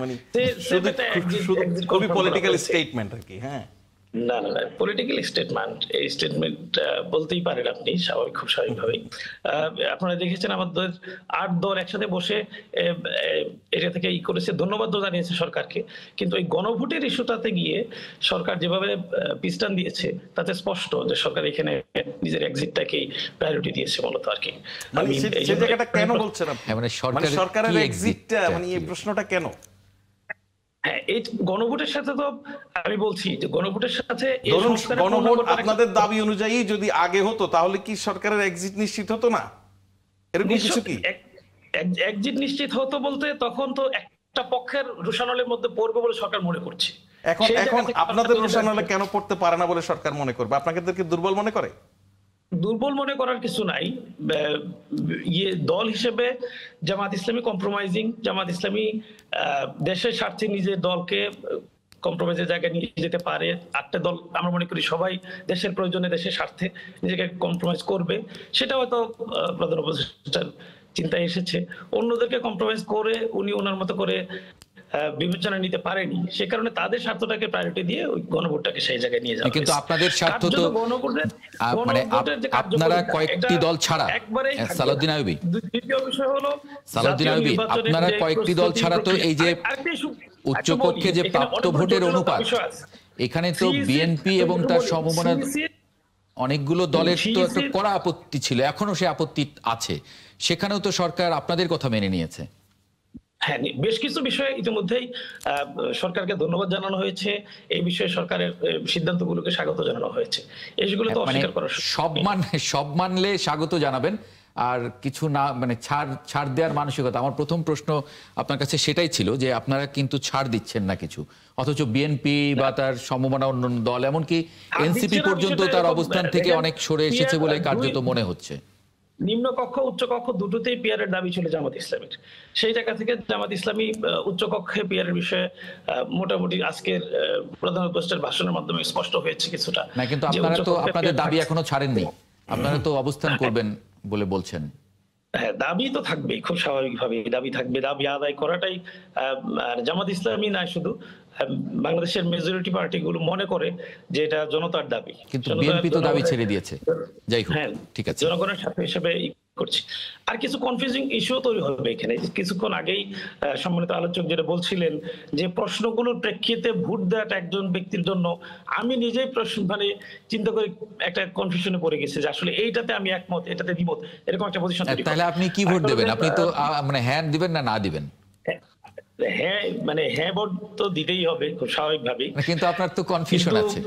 মানে শুধু খুবই পলিটিক্যাল স্টেটমেন্ট আর কি। হ্যাঁ, না, পলিটিক্যাল স্টেটমেন্ট, এই স্টেটমেন্ট বলতেই পারেন আপনি খুব স্বাভাবিকভাবেই। আপনারা দেখেছেন আমাদের 8 দল একসাথে বসে এটা থেকে করেছে, ধন্যবাদ জানিয়েছে সরকারকে। কিন্তু এই গণভোটের ইস্যুটাতে গিয়ে সরকার যেভাবে পিস্টান দিয়েছে, তাতে স্পষ্ট যে সরকার এখানে নিজের এক্সিটটাকেই প্রায়োরিটি দিয়েছে মূলত আর কি। আমি সেই জায়গাটা কেন বলছেন আপনি, মানে সরকারের এক্সিটটা, মানে এই প্রশ্নটা কেন? হ্যাঁ, এই গণভোটের সাথে তো আমি বলছি যে গণভোটের সাথে গণভোট আপনাদের দাবি অনুযায়ী যদি আগে হতো, তাহলে কি সরকারের এক্সিট নিশ্চিত হতো না? এরকম কিছু কি এক্সিট নিশ্চিত হতো বলতে, তখন তো একটা পক্ষের রোষানলের মধ্যে পড়বে বলে সরকার মনে করছে। এখন আপনাদের রোষানলে কেন পড়তে পারে না বলে সরকার মনে করবে? আপনাদেরকে দুর্বল মনে করে? দুর্বল মনে করার কিছু নাই। দল হিসেবে জামাত ইসলামী কম্প্রোমাইজিং, জামাত ইসলামী দেশের স্বার্থে নিজের দলকে কম্প্রোমাইজের জায়গায় নিয়ে যেতে পারে। 8টা দল আমরা মনে করি সবাই দেশের প্রয়োজনে, দেশের স্বার্থে নিজেকে কম্প্রোমাইজ করবে। সেটা হয়তো প্রধান উপদেষ্টার চিন্তায় এসেছে। অন্যদেরকে কম্প্রোমাইজ করে উনি ওনার মতো করে বিবেচনা নিতে পারেনি, সে কারণে তাদের স্বার্থটাকে প্রায়োরিটি দিয়ে ওই গণভোটটাকে সেই জায়গায় নিয়ে যাওয়া। কিন্তু আপনাদের স্বার্থ তো মানে আপনারা কয়েকটি দল ছাড়া, সালাউদ্দিন আইয়ুবী, দ্বিতীয় বিষয় হলো সালাউদ্দিন আইয়ুবী, আপনারা কয়েকটি দল ছাড়া তো এই যে উচ্চকক্ষে যে প্রাপ্ত ভোটের অনুপাত, এখানে তো বিএনপি এবং তার সমমনা অনেকগুলো দলের তো একটা কড়া আপত্তি ছিল, এখনো সে আপত্তি আছে। সেখানেও তো সরকার আপনাদের কথা মেনে নিয়েছে। হ্যাঁ, বেশ কিছু বিষয়ে ইতিমধ্যেই সরকারকে ধন্যবাদ জানানো হয়েছে। এই বিষয়ে সরকারের সিদ্ধান্তগুলোকে স্বাগত জানানো হয়েছে। এইগুলো তো অস্বীকার করা, সব মানলে স্বাগত জানাবেন। আর কিছু না, মানে ছাড় দেওয়ার মানসিকতা। আমার প্রথম প্রশ্ন আপনার কাছে সেটাই ছিল যে আপনারা কিন্তু ছাড় দিচ্ছেন না কিছু, অথচ বিএনপি বা তার সমমনা অন্যান্য দল, এমনকি এনসিপি পর্যন্ত তার অবস্থান থেকে অনেক সরে এসেছে বলে কার্যত মনে হচ্ছে। নিম্ন কক্ষ উচ্চ কক্ষ দুটোতেই পিয়ারের দাবি ছিল জামাত ইসলামীর। সেই জায়গা থেকে জামাত ইসলামী উচ্চ কক্ষে পিয়ারের বিষয়ে মোটামুটি আজকের প্রধান উপদেষ্টার ভাষণের মাধ্যমে স্পষ্ট হয়েছে কিছুটা। না, কিন্তু আপনারা তো আপনাদের দাবি এখনো ছাড়েননি, আপনারা তো অবস্থান করবেন বলে বলছেন। হ্যাঁ, দাবি তো থাকবেই, খুব স্বাভাবিকভাবে দাবি থাকবে। দাবি আদায় করাটাই জামাত ইসলামী না, শুধু বাংলাদেশের মেজরিটি পার্টিগুলো মনে করে যে এটা জনতার দাবি, কিন্তু বিএনপি তো দাবি ছেড়ে দিয়েছে। যাই হোক, হ্যাঁ, ঠিক আছে, জনগণের সাথে হিসেবে করছি। আর কিছু কনফিউজিং ইস্যু তৈরি হবে এখানে। কিছুক্ষণ আগেই সম্মানিত আলোচক যেটা বলছিলেন যে প্রশ্নগুলোর প্রেক্ষিতে ভোট দেওয়াটা একজন ব্যক্তির জন্য, আমি নিজেই প্রশ্ন মানে চিন্তা করে একটা কনফিউশনে পড়ে গেছে যে আসলে এইটাতে আমি একমত, এটাতে দ্বিমত, এরকম একটা পজিশন। তাহলে আপনি কি ভোট দেবেন? আপনি তো মানে হ্যাঁ দিবেন না দিবেন? হ্যাঁ, মানে হ্যাঁ ভোট তো দিতেই হবে খুব স্বাভাবিকভাবেই, কিন্তু আপনার তো কনফিউশন আছে।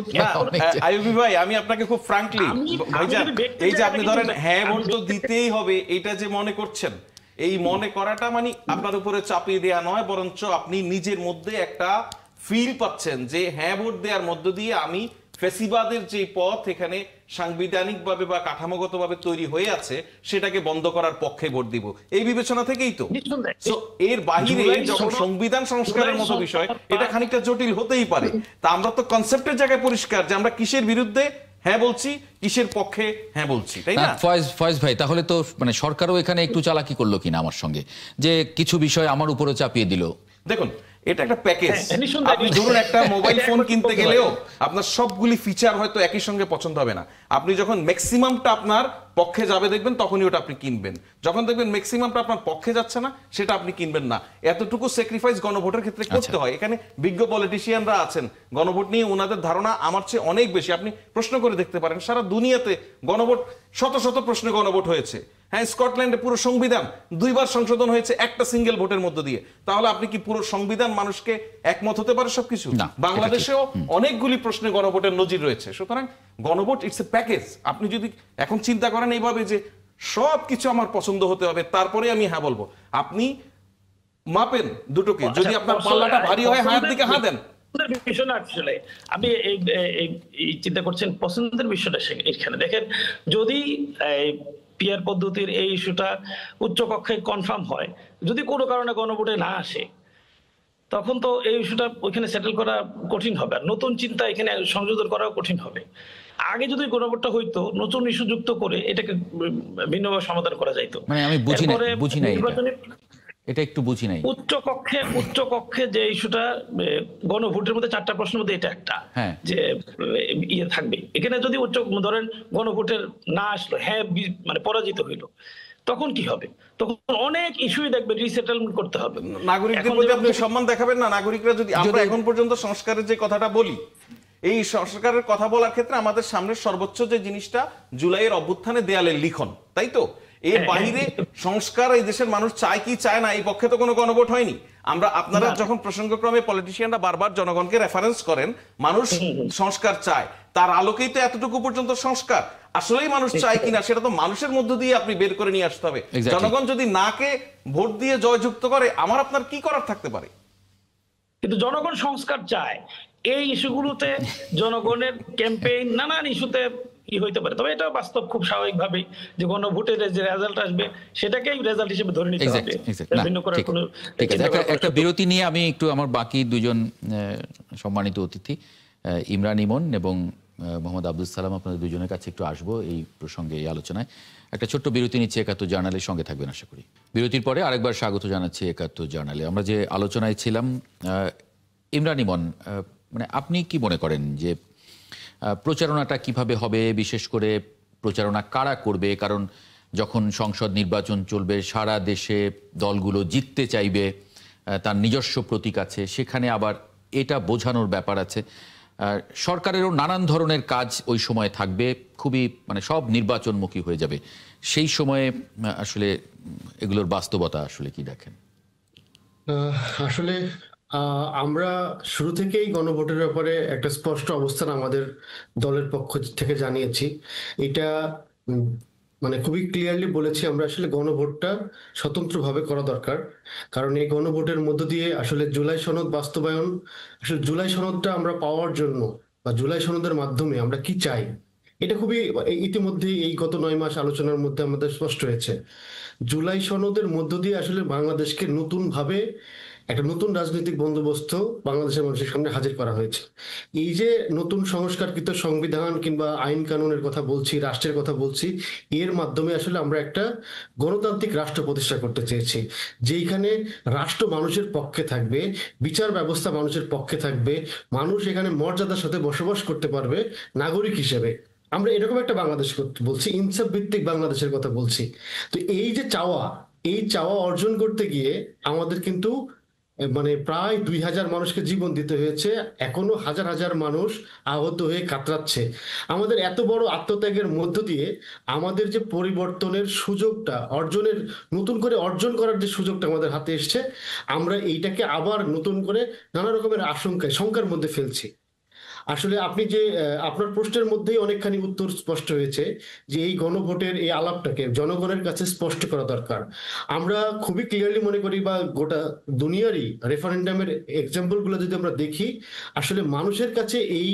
আইয়ুবী ভাই, আমি আপনাকে খুব ফ্র্যাঙ্কলি ভাইজান, এই যে আপনি ধরেন হ্যাঁ ভোট তো দিতেই হবে এটা যে মনে করছেন, এই মনে করাটা মানে আপনার উপরে চাপিয়ে দেওয়া নয়, বরঞ্চ আপনি নিজের মধ্যে একটা ফিল পাচ্ছেন যে হ্যাঁ ভোট দেওয়ার মধ্য দিয়ে আমি ফেসিবাদের যে পথ এখানে সাংবিধানিকভাবে বা কাঠামোগতভাবে তৈরি হয়ে আছে সেটাকে বন্ধ করার পক্ষে ভোট দিব, এই বিবেচনা থেকেই তো। এর বাইরে যখন সংবিধান সংস্কারের মতো বিষয়, এটা খানিকটা জটিল হতেই পারে। তা আমরা তো কনসেপ্টের জায়গায় পরিষ্কার যে আমরা কিসের বিরুদ্ধে হ্যাঁ বলছি, কিসের পক্ষে হ্যাঁ বলছি, তাই না? ফয়েজ ভাই, তাহলে তো মানে সরকারও এখানে একটু চালাকি করলো কিনা আমার সঙ্গে, যে কিছু বিষয় আমার উপরে চাপিয়ে দিল। দেখুন, এটা একটা প্যাকেজ। আপনি ধরুন একটা মোবাইল ফোন কিনতে গেলেও আপনার সবগুলি ফিচার হয়তো একই সঙ্গে পছন্দ হবে না। আপনি যখন ম্যাক্সিমামটা আপনার পক্ষে যাবে দেখবেন তখনই ওটা আপনি কিনবেন, যখন দেখবেন ম্যাক্সিমামটা আপনার পক্ষে যাচ্ছে না সেটা আপনি কিনবেন না। এতটুকু স্যাক্রিফাইস গণভোটের ক্ষেত্রে করতে হয়। এখানে বিজ্ঞ পলিটিশিয়ানরা আছেন, গণভোট নিয়ে ওনাদের ধারণা আমার চেয়ে অনেক বেশি। আপনি প্রশ্ন করে দেখতে পারেন, সারা দুনিয়াতে গণভোট শত শত প্রশ্নে গণভোট হয়েছে। হ্যাঁ, স্কটল্যান্ডে পুরো সংবিধান 2 বার সংশোধন হয়েছে একটা সিঙ্গেল ভোটের মধ্য দিয়ে। তাহলে আপনি কি পুরো সংবিধান মানুষকে একমত হতে পারে সবকিছু? বাংলাদেশেও অনেকগুলি প্রশ্নে গণভোটের নজির রয়েছে। সুতরাং গণভোট ইটস এ প্যাকেজ। আপনি যদি এখন চিন্তা করেন এইভাবে যে সবকিছু আমার পছন্দ হতে হবে তারপরে আমি হ্যাঁ বলবো, আপনি মাপেন দুটোকে। যদি আপনার পাল্লাটা ভারী হয় হাতের দিকে হাত দেন। আসলে আপনি এই চিন্তা করছেন পছন্দের বিষয়টা এখানে দেখেন, যদি পিয়ার পদ্ধতির এই ইস্যুটা উচ্চ কক্ষে কনফার্ম হয়, যদি কোনো কারণে গণভোটে না আসে, তখন তো এই ইস্যুটা ওইখানে সেটেল করা কঠিন হবে, আর নতুন চিন্তা এখানে সংযোজন করাও কঠিন হবে। আগে যদি গণভোটটা হইতো, নতুন ইস্যু যুক্ত করে এটাকে ভিন্নভাবে সমাধান করা যাইতো। মানে আমি বুঝি নাই এটা একটু বুঝি নাই। উচ্চ কক্ষে যে ইস্যুটা গণভোটের মধ্যে 4টা প্রশ্নের মধ্যে এটা একটা, যে ইয়ে থাকবে এখানে। যদি উচ্চ ধরেন গণভোটের না আসলো, হ্যাঁ মানে পরাজিত হইলো, তখন কি হবে? তখন অনেক ইস্যুই দেখবে রিসেটেলমেন্ট করতে হবে। নাগরিকদের প্রতি আপনি সম্মান দেখাবেন না? নাগরিকরা যদি, আমরা এখন পর্যন্ত সংস্কারের যে কথাটা বলি, এই সংস্কারের কথা বলার ক্ষেত্রে আমাদের সামনের সর্বোচ্চ যে জিনিসটা জুলাইয়ের অভ্যুত্থানে দেয়ালের লিখন, তাই তো? এর বাইরে সংস্কার এই দেশের মানুষ চায় কি চায় না এই পক্ষে তো কোনো গণভোট হয়নি। আপনারা যখন প্রসঙ্গক্রমে পলিটিশিয়ানরা বারবার জনগণকে রেফারেন্স করেন মানুষ সংস্কার চায়, তার আলোকেই তো এতটুকু পর্যন্ত সংস্কার। আসলেই মানুষ চায় কিনা সেটা তো মানুষের মধ্য দিয়ে আপনি বের করে নিয়ে আসতে হবে। জনগণ যদি নাকে ভোট দিয়ে জয়যুক্ত করে, আমার আপনার কি করার থাকতে পারে? কিন্তু জনগণ সংস্কার চায়। এই ইস্যুগুলোতে জনগণের ক্যাম্পেইন নানান ইস্যুতে কি হইতে পারে, তবে এটা বাস্তব খুব স্বাভাবিকভাবেই যে গণভোটের যে রেজাল্ট আসবে সেটাকেই রেজাল্ট হিসেবে ধরে নিতে হবে। একটা বিরতি নিয়ে আমি একটু আমার বাকি দুজন সম্মানিত অতিথি ইমরান ইমন এবং মোহাম্মদ আব্দুল সালাম, আপনাদের দুজনের কাছে একটু আসবো এই প্রসঙ্গে, এই আলোচনায়। একটা ছোট্ট বিরতি নিচ্ছে, ৭১ জার্নালের সঙ্গে থাকবেন আশা করি। বিরতির পরে আরেকবার স্বাগত জানাচ্ছি ৭১ জার্নালে। আমরা যে আলোচনায় ছিলাম, ইমরান ইমন, মানে আপনি কি মনে করেন যে প্রচারণাটা কিভাবে হবে, বিশেষ করে প্রচারণা কারা করবে? কারণ যখন সংসদ নির্বাচন চলবে, সারা দেশে দলগুলো জিততে চাইবে, তার নিজস্ব প্রতীক আছে, সেখানে আবার এটা বোঝানোর ব্যাপার আছে। সরকারেরও নানান ধরনের কাজ ওই সময় থাকবে, খুবই মানে সব নির্বাচনমুখী হয়ে যাবে। সেই সময়ে আসলে এগুলোর বাস্তবতা আসলে কি দেখেন? আসলে আমরা শুরু থেকেই গণভোটের ব্যাপারে একটা স্পষ্ট অবস্থান আমাদের দলের পক্ষ থেকে জানিয়েছি। এটা মানে খুবই ক্লিয়ারলি বলেছি, আমরা আসলে গণভোটটা স্বতন্ত্রভাবে করা দরকার। কারণ এই গণভোটের মধ্য দিয়ে আসলে জুলাই সনদ বাস্তবায়ন, আসলে জুলাই সনদটা আমরা পাওয়ার জন্য বা জুলাই সনদের মাধ্যমে আমরা কি চাই, এটা খুবই ইতিমধ্যেই এই গত 9 মাস আলোচনার মধ্যে আমাদের স্পষ্ট হয়েছে। জুলাই সনদের মধ্য দিয়ে আসলে বাংলাদেশকে নতুন ভাবে একটা নতুন রাজনৈতিক বন্দোবস্ত বাংলাদেশের মানুষের সামনে হাজির করা হয়েছে। এই যে নতুন সংস্কারকৃত সংবিধান কিংবা আইন কানুনের কথা বলছি, রাষ্ট্রের কথা বলছি, এর মাধ্যমে আসলে আমরা একটা গণতান্ত্রিক রাষ্ট্র প্রতিষ্ঠা করতে চেয়েছি, যেখানে রাষ্ট্র মানুষের পক্ষে থাকবে, বিচার ব্যবস্থা মানুষের পক্ষে থাকবে, মানুষ এখানে মর্যাদার সাথে বসবাস করতে পারবে নাগরিক হিসেবে। আমরা এরকম একটা বাংলাদেশ বলছি, ইনসাফ ভিত্তিক বাংলাদেশের কথা বলছি। তো এই যে চাওয়া, এই চাওয়া অর্জন করতে গিয়ে আমাদের কিন্তু মানে প্রায় 2000 মানুষকে জীবন দিতে হয়েছে, এখনো হাজার হাজার মানুষ আহত হয়ে কাতরাচ্ছে। আমাদের এত বড় আত্মত্যাগের মধ্য দিয়ে আমাদের যে পরিবর্তনের সুযোগটা অর্জনের, নতুন করে অর্জন করার যে সুযোগটা আমাদের হাতে এসছে, আমরা এইটাকে আবার নতুন করে নানা রকমের আশঙ্কায় শঙ্কার মধ্যে ফেলছি। আসলে আপনি যে আপনার প্রশ্নের মধ্যেই অনেকখানি উত্তর স্পষ্ট হয়েছে যে এই গণভোটের এই আলাপটাকে জনগণের কাছে স্পষ্ট করা দরকার। আমরা খুবই ক্লিয়ারলি মনে করি, বা গোটা দুনিয়ারই রেফারেন্ডামের এক্সাম্পল গুলো যদি আমরা দেখি, আসলে মানুষের কাছে এই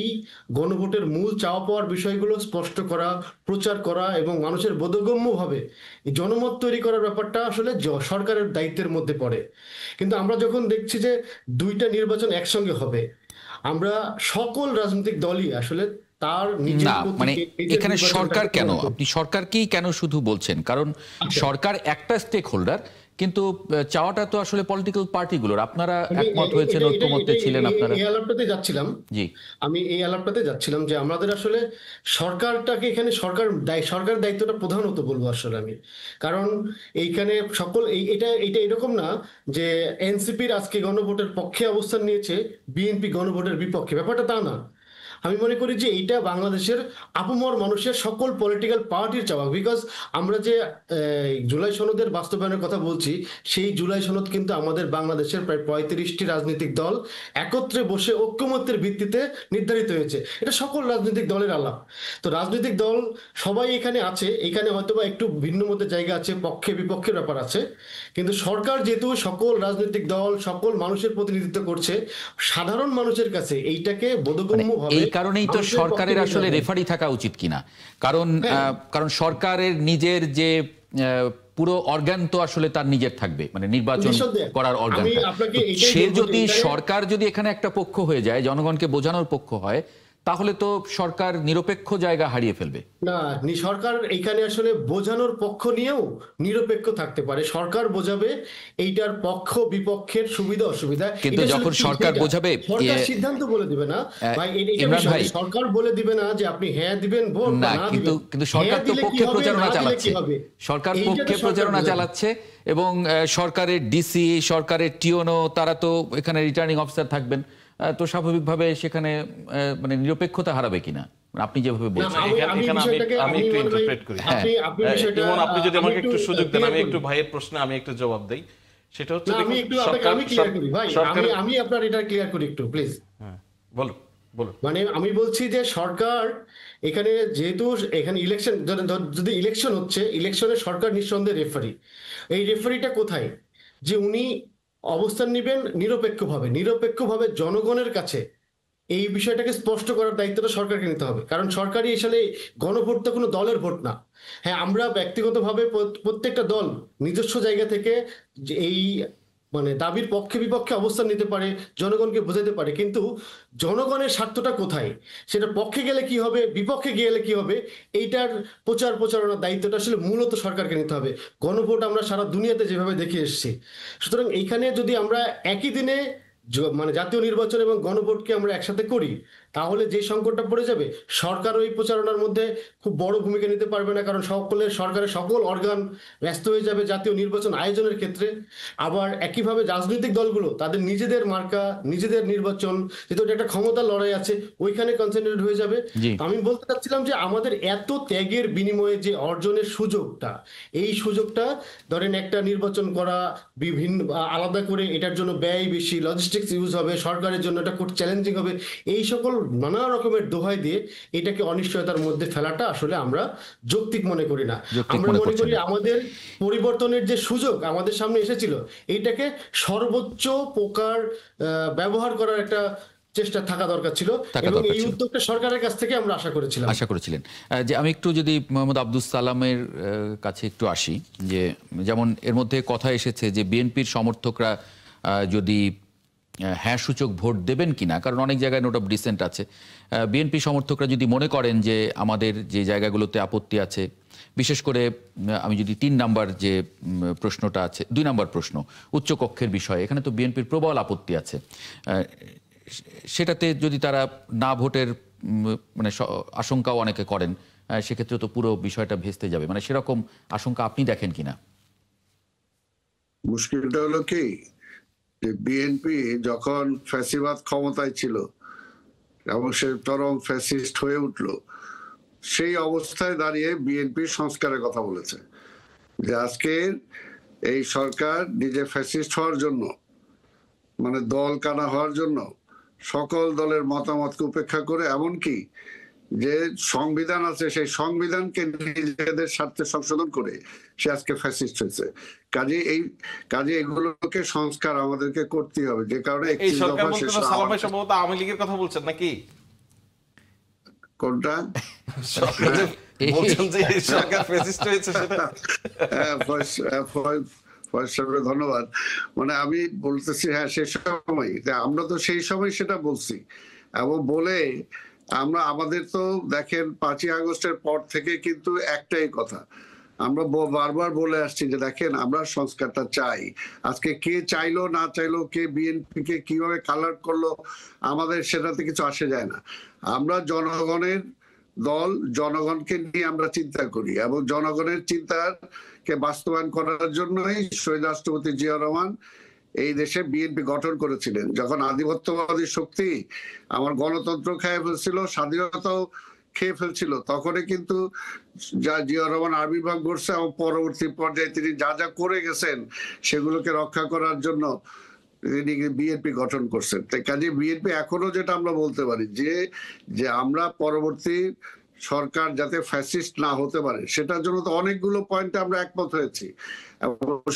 গণভোটের মূল চাওয়া পাওয়ার বিষয়গুলো স্পষ্ট করা, প্রচার করা এবং মানুষের বোধগম্যভাবে এই জনমত তৈরি করার ব্যাপারটা আসলে সরকারের দায়িত্বের মধ্যে পড়ে। কিন্তু আমরা যখন দেখছি যে 2টা নির্বাচন একসঙ্গে হবে, আমরা সকল রাজনৈতিক দলই আসলে তার নিজের না মানে এখানে সরকার কেন, আপনি সরকারকেই কেন শুধু বলছেন? কারণ সরকার একটা স্টেক হোল্ডার, কিন্তু চাওয়াটা তো আসলে পলিটিক্যাল পার্টিগুলোর। আপনারা একমত হয়েছেন, ঐক্যমত্যে ছিলেন আপনারা। এই আলাপটাতে যাচ্ছিলাম, জি আমি এই আলাপটাতে যাচ্ছিলাম যে আমাদের আসলে সরকারটাকে এখানে সরকার দায়িত্বটা প্রধানত বলবো আসলে আমি। কারণ এইখানে সকল এটা এরকম না যে এনসিপির আজকে গণভোটের পক্ষে অবস্থান নিয়েছে, বিএনপি গণভোটের বিপক্ষে, ব্যাপারটা তা না। আমি মনে করি যে এইটা বাংলাদেশের আপামর মানুষের সকল পলিটিক্যাল পার্টির চাওয়া। বিকজ আমরা যে জুলাই সনদের বাস্তবায়নের কথা বলছি, সেই জুলাই সনদ কিন্তু আমাদের বাংলাদেশের প্রায় 35টি রাজনৈতিক দল একত্রে বসে ঐক্যমত্যের ভিত্তিতে নির্ধারিত হয়েছে। এটা সকল রাজনৈতিক দলের আলাপ। তো রাজনৈতিক দল সবাই এখানে আছে, এখানে হয়তোবা একটু ভিন্ন মতের জায়গা আছে, পক্ষে বিপক্ষের ব্যাপার আছে, কিন্তু সরকার যেহেতু সকল রাজনৈতিক দল সকল মানুষের প্রতিনিধিত্ব করছে, সাধারণ মানুষের কাছে এইটাকে বোধগম্যভাবে, এই কারণেই তো সরকারের আসলে রেফারি থাকা উচিত কিনা। কারণ সরকারের নিজের যে পুরো অর্গান তো আসলে তার নিজের থাকবে, মানে নির্বাচন করার অর্গান। সে যদি সরকার যদি এখানে একটা পক্ষ হয়ে যায়, জনগণকে বোঝানোর পক্ষ হয়, তাহলে তো সরকার নিরপেক্ষ জায়গা হারিয়ে ফেলবে। না, সরকার এখানে আসলে বোঝানোর পক্ষ নিয়েও নিরপেক্ষ থাকতে পারে। সরকার বোঝাবে এইটার পক্ষ বিপক্ষের সুবিধা অসুবিধা, কিন্তু যখন সরকার বোঝাবে, সরকার সিদ্ধান্ত বলে দিবে না ভাই, সরকার বলে দিবে না যে আপনি হ্যাঁ দিবেন ভোট না দিবেন। কিন্তু সরকার তো পক্ষে প্রচারণা চালাচ্ছে, সরকার পক্ষে প্রচারণা চালাচ্ছে, এবং সরকারের ডিসি, সরকারের টিওনো, তারা তো এখানে রিটার্নিং অফিসার থাকবেন, তো স্বাভাবিকভাবে সেখানে মানে নিরপেক্ষতা হারাবে কিনা আপনি যেভাবে বলছেন। আমি একটু ইন্টারপ্রেট করি। ইমন, আপনি যদি আমাকে একটু সুযোগ দেন, আমি একটু ভাইয়ের প্রশ্নে আমি একটু জবাব দেই। সেটা হচ্ছে আমি আপনার এটা ক্লিয়ার করি একটু প্লিজ। বলো। মানে আমি বলছি যে সরকার এখানে, যেহেতু এখানে ইলেকশন, যদি ইলেকশন হচ্ছে, ইলেকশনে সরকার নিঃসন্দেহে রেফারি। এই রেফারিটা কোথায়, যে উনি অবস্থান নেবেন নিরপেক্ষভাবে জনগণের কাছে এই বিষয়টাকে স্পষ্ট করার দায়িত্বটা সরকারকে নিতে হবে। কারণ সরকারি আসলে গণভোট তো কোনো দলের ভোট না। হ্যাঁ, আমরা ব্যক্তিগতভাবে প্রত্যেকটা দল নিজস্ব জায়গা থেকে এই মানে দাবির পক্ষে বিপক্ষে অবস্থান নিতে পারে, জনগণকে বোঝাতে পারে, কিন্তু জনগণের স্বার্থটা কোথায়, সেটা পক্ষে গেলে কি হবে, বিপক্ষে গেলে কি হবে, এইটার প্রচারণার দায়িত্বটা আসলে মূলত সরকারকে নিতে হবে। গণভোট আমরা সারা দুনিয়াতে যেভাবে দেখে এসেছি, সুতরাং এইখানে যদি আমরা একই দিনে মানে জাতীয় নির্বাচন এবং গণভোটকে আমরা একসাথে করি, তাহলে যে সংকটটা পড়ে যাবে, সরকার ওই প্রচারণার মধ্যে খুব বড় ভূমিকা নিতে পারবে না, কারণ সরকারের সকল অর্গান ব্যস্ত হয়ে যাবে জাতীয় নির্বাচন আয়োজনের ক্ষেত্রে। আবার একইভাবে রাজনৈতিক দলগুলো তাদের নিজেদের মার্কা, নিজেদের নির্বাচন, যেহেতু এটা একটা ক্ষমতার লড়াই আছে, ওইখানে কনসেন্ট্রেটেড হয়ে যাবে। আমি বলতে চাচ্ছিলাম যে আমাদের এত ত্যাগের বিনিময়ে যে অর্জনের সুযোগটা, এই সুযোগটা ধরেন একটা নির্বাচন করা, বিভিন্ন আলাদা করে এটার জন্য ব্যয় বেশি, লজিস্টিক পলিটিক্স ইউজ হবে, সরকারের জন্য এটা খুব চ্যালেঞ্জিং হবে, এই সকল নানা রকমের দোহাই দিয়ে এটাকে অনিশ্চয়তার মধ্যে ফেলাটা আসলে আমরা যৌক্তিক মনে করি না। যৌক্তিক আমরা মনে মনে করছেন করি না। আমাদের পরিবর্তনের যে সুযোগ আমাদের সামনে এসেছিল, এইটাকে সর্বোচ্চ প্রকার ব্যবহার করার একটা চেষ্টা থাকা দরকার ছিল, থাকা এবং দরকার এই ছিল। উদ্যোগটা সরকারের কাছ থেকে আমরা আশা করেছিলাম। আশা করেছিলেন। যে আমি একটু যদি মোহাম্মদ আব্দুস সালামের কাছে একটু আসি, যে যেমন এর মধ্যে কথা এসেছে যে বিএনপির সমর্থকরা যদি হ্যাঁ সূচক ভোট দেবেন কিনা, কারণ অনেক জায়গায় নোট অফ ডিসেন্ট আছে। বিএনপি সমর্থকরা যদি মনে করেন যে আমাদের যে জায়গাগুলোতে আপত্তি আছে, বিশেষ করে আমি যদি 3 নাম্বার যে প্রশ্নটা আছে, 2 নাম্বার প্রশ্ন উচ্চকক্ষের বিষয়ে, এখানে তো বিএনপির প্রবল আপত্তি আছে, সেটাতে যদি তারা না ভোটের মানে আশঙ্কাও অনেকে করেন, সেক্ষেত্রে তো পুরো বিষয়টা ভেস্তে যাবে, মানে সেরকম আশঙ্কা আপনি দেখেন কিনা? মুশকিলটা হলো কি, যে বিএনপি যখন ফ্যাসিবাদ ক্ষমতায় ছিল এবং সে চরম ফ্যাসিস্ট হয়ে উঠলো, সেই অবস্থায় দাঁড়িয়ে বিএনপি সংস্কারের কথা বলেছে, যে আজকে এই সরকার নিজে ফ্যাসিস্ট হওয়ার জন্য, মানে দল কানা হওয়ার জন্য সকল দলের মতামতকে উপেক্ষা করে, এমনকি যে সংবিধান আছে সেই সংবিধানকে নিজেদের স্বার্থে সংশোধন করে সে আজকে ফ্যাসিস্ট হয়েছে। কাজে এগুলোকে সংস্কার আমাদেরকে করতে হবে, যে কারণে এই সরকার বলতে তো সালাম ভাই সম্ভবত আওয়ামী লীগের কথা বলছেন নাকি? কোনটা বলছেন যে এই সরকার ফ্যাসিস্ট হয়েছে সেটা? ধন্যবাদ। মানে আমি বলতেছি হ্যাঁ সেই সময়, আমরা তো সেই সময় সেটা বলছি, এবং বলে আমরা আমাদের তো দেখেন 5ই আগস্টের পর থেকে কিন্তু একটাই কথা আমরা বারবার বলে আসছি, যে দেখেন আমরা সংস্কারটা চাই। আজকে কে চাইলো না চাইলো, কে বিএনপি কে কিভাবে কালার করলো, আমাদের সেটাতে কিছু আসে যায় না। আমরা জনগণের দল, জনগণকে নিয়ে আমরা চিন্তা করি, এবং জনগণের চিন্তাকে বাস্তবায়ন করার জন্যই শহীদ রাষ্ট্রপতি জিয়াউর রহমান এই দেশে বিএনপি গঠন করেছিলেন। যখন আধিপত্যবাদী শক্তি আমার গণতন্ত্র খেয়ে ফেলছিল, স্বাধীনতাও খেয়ে ফেলছিল, তখনই কিন্তু জিয়াউর রহমান আবির্ভাব ঘটছে, এবং পরবর্তী পর্যায়ে তিনি যা যা করে গেছেন সেগুলোকে রক্ষা করার জন্য তিনি বিএনপি গঠন করছেন। তাই কাজে বিএনপি এখনো যেটা আমরা বলতে পারি, যে আমরা পরবর্তী সরকার যাতে ফ্যাসিস্ট না হতে পারে, সেটার জন্য তো অনেকগুলো পয়েন্টে আমরা একমত হয়েছি,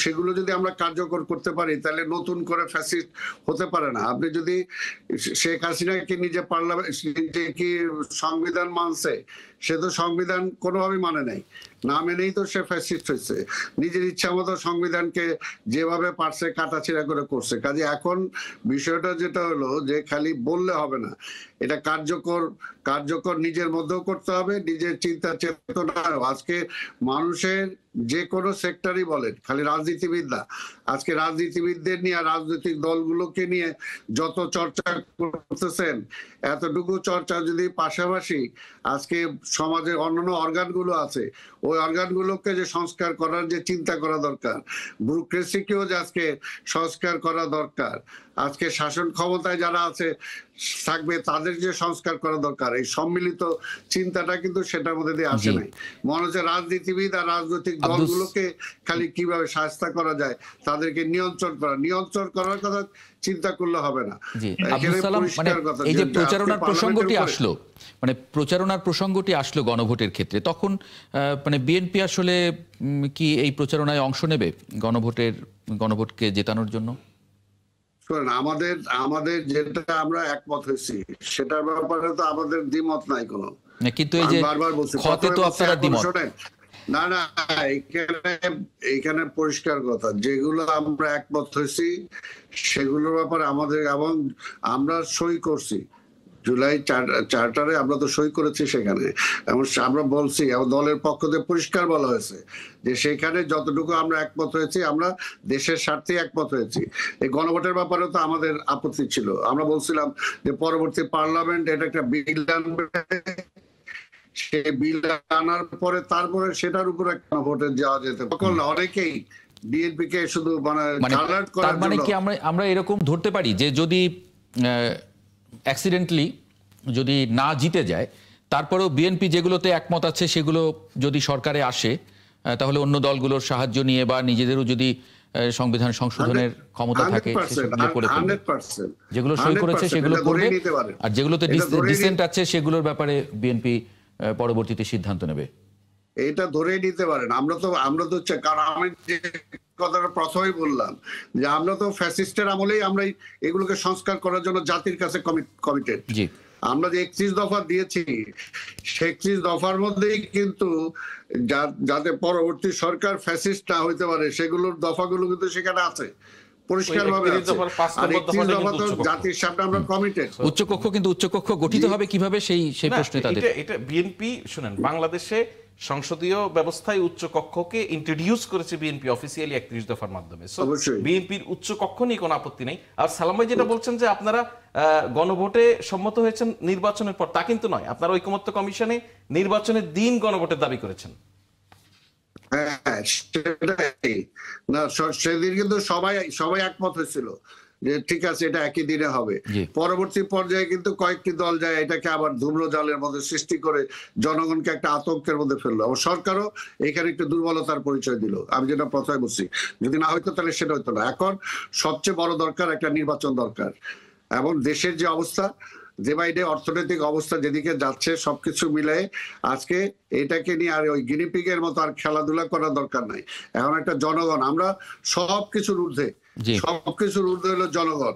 সেগুলো যদি আমরা কার্যকর করতে পারি তাহলে নতুন করে ফ্যাসিস্ট হতে পারে না। আপনি যদি শেখ হাসিনাকে নিজে পার্লামেন্ট নিজে কি সংবিধান মানছে, সে তো সংবিধান কোনোভাবেই মানে নাই, না মেনেই তো সে ফ্যাসিস্ট হয়েছে, নিজের ইচ্ছা মতো সংবিধানকে যেভাবে পারছে কাটাছিড়া করে করছে। কাজে এখন বিষয়টা যেটা হলো, যে খালি বললে হবে না, এটা কার্যকর নিজের মধ্যেও করতে হবে, নিজের চিন্তা চেতনা। আজকে মানুষের যে কোনো সেক্টরই বলেন, খালি রাজনীতিবিদ না, আজকে রাজনীতিবিদদের নিয়ে রাজনৈতিক দলগুলোকে নিয়ে যত চর্চা করতেছেন, এতটুকু চর্চা যদি পাশাপাশি আজকে সমাজের অন্যান্য অর্গানগুলো আছে, ওই অর্গানগুলোকে যে সংস্কার করার যে চিন্তা করা দরকার, ব্যুরোক্রেসিকেও যে আজকে সংস্কার করা দরকার, আজকে শাসন ক্ষমতায় যারা আছে থাকবে তাদের যে সংস্কার করা দরকার, এই সম্মিলিত চিন্তাটা কিন্তু সেটার মধ্যে দিয়ে আসে নাই। মনে হচ্ছে রাজনীতিবিদ আর রাজনৈতিক দলগুলোকে খালি কিভাবে শাস্তা করা যায়, তাদেরকে নিয়ন্ত্রণ করার কথা চিন্তা করলে হবে না। আব্দুস সালাম, মানে এই যে প্রচারণার প্রসঙ্গটি আসলো, মানে প্রচারণার প্রসঙ্গটি আসলো গণভোটের ক্ষেত্রে, তখন মানে বিএনপি আসলে কি এই প্রচারণায় অংশ নেবে গণভোটকে জেতানোর জন্য? আমাদের যেটা আমরা একমত হয়েছি সেটার ব্যাপারে তো আমাদের দ্বিমত নাই কোনো, কিন্তু এই যে বারবার বলছি ক্ষতে তো আপনারা দ্বিমত। না, এখানে পরিষ্কার কথা, যেগুলো আমরা একমত হয়েছি সেগুলোর ব্যাপারে আমাদের, এবং আমরা সই করছি জুলাই চার্টারে, আমরা তো সই করেছি সেখানে, এবং আমরা বলছি, এবং দলের পক্ষ থেকে পরিষ্কার বলা হয়েছে যে সেখানে যতটুকু আমরা একমত হয়েছি, আমরা দেশের স্বার্থে একমত হয়েছি। এই গণভোটের ব্যাপারে তো আমাদের আপত্তি ছিল, আমরা বলছিলাম যে পরবর্তী পার্লামেন্ট এটা একটা বিল আনবে, সে বিল আনার পরে তারপরে সেটার উপর একটা ভোটে যাওয়া যেতে পারে। অনেকেই বিএনপি কে শুধু তার মানে কি আমরা এরকম ধরতে পারি যে যদি অ্যাক্সিডেন্টলি যদি না জিতে যায়, তারপরেও বিএনপি যেগুলোতে একমত আছে সেগুলো যদি সরকারে আসে, তাহলে অন্য দলগুলোর সাহায্য নিয়ে বা নিজেদেরও যদি সংবিধান সংশোধনের ক্ষমতা থাকে সেগুলো করে ফেলবে। 100%, যেগুলো সই করেছে সেগুলো এটা করবে, ধরেই নিতে পারেন। আর যেগুলোতে এটা ধরেই ডিসেন্ট আছে সেগুলোর ব্যাপারে বিএনপি পরবর্তীতে সিদ্ধান্ত নেবে। এটা ধরেই নিতে পারেন। আমরা তো কারণ আমি যে কথাটা প্রথমেই বললাম যে আমরা তো ফ্যাসিস্টের আমলেই আমরা এগুলোকে সংস্কার করার জন্য জাতির কাছে কমিটেড। জি, আমরা যে 31 দফা দিয়েছি, সে 31 দফার মধ্যেই কিন্তু যাতে পরবর্তী সরকার ফ্যাসিস্ট না হইতে পারে সেগুলোর দফাগুলো কিন্তু সেখানে আছে, পরিষ্কার ভাবে আছে। আর 31 দফা তো জাতির সামনে আমরা কমিটেড। উচ্চকক্ষ, কিন্তু উচ্চকক্ষ গঠিত হবে কিভাবে সেই প্রশ্নে তাদের এটা বিএনপি শুনেন, বাংলাদেশে সংসদীয় ব্যবস্থায় উচ্চ কক্ষকে ইন্ট্রোডিউস করেছে বিএনপি অফিসিয়ালি 31 দফার মাধ্যমে। সো বিএনপির উচ্চ কক্ষ নিয়ে কোনো আপত্তি নেই। আর সালাম ভাই যেটা বলছেন যে আপনারা গণভোটে সম্মত হয়েছেন নির্বাচনের পর, তা কিন্তু নয়। আপনারা ঐকমত্য কমিশনে নির্বাচনের দিন গণভোটের দাবি করেছেন। হ্যাঁ, সেটাই না, সেদিন কিন্তু সবাই একমত হয়েছিল যে ঠিক আছে এটা একই দিনে হবে। পরবর্তী পর্যায়ে কিন্তু কয়েকটি দল যায় এটাকে আবার ধূম্রজালের মধ্যে সৃষ্টি করে জনগণকে একটা আতঙ্কের মধ্যে ফেললো। আবার সরকারও এখানে একটু দুর্বলতার পরিচয় দিল। আমি যেটা প্রথমে বলছি, যদি না হইতো তাহলে সেটা হইতো না। এখন সবচেয়ে বড় দরকার একটা নির্বাচন দরকার, এবং দেশের যে অবস্থা, যে বাইরে অর্থনৈতিক অবস্থা যেদিকে যাচ্ছে, সবকিছু মিলে আজকে এটাকে নিয়ে আর ওই গিনিপিগের মতো আর খেলাধুলা করার দরকার নাই। এখন একটা জনগণ, আমরা সবকিছুর ঊর্ধ্বে হলো জনগণ।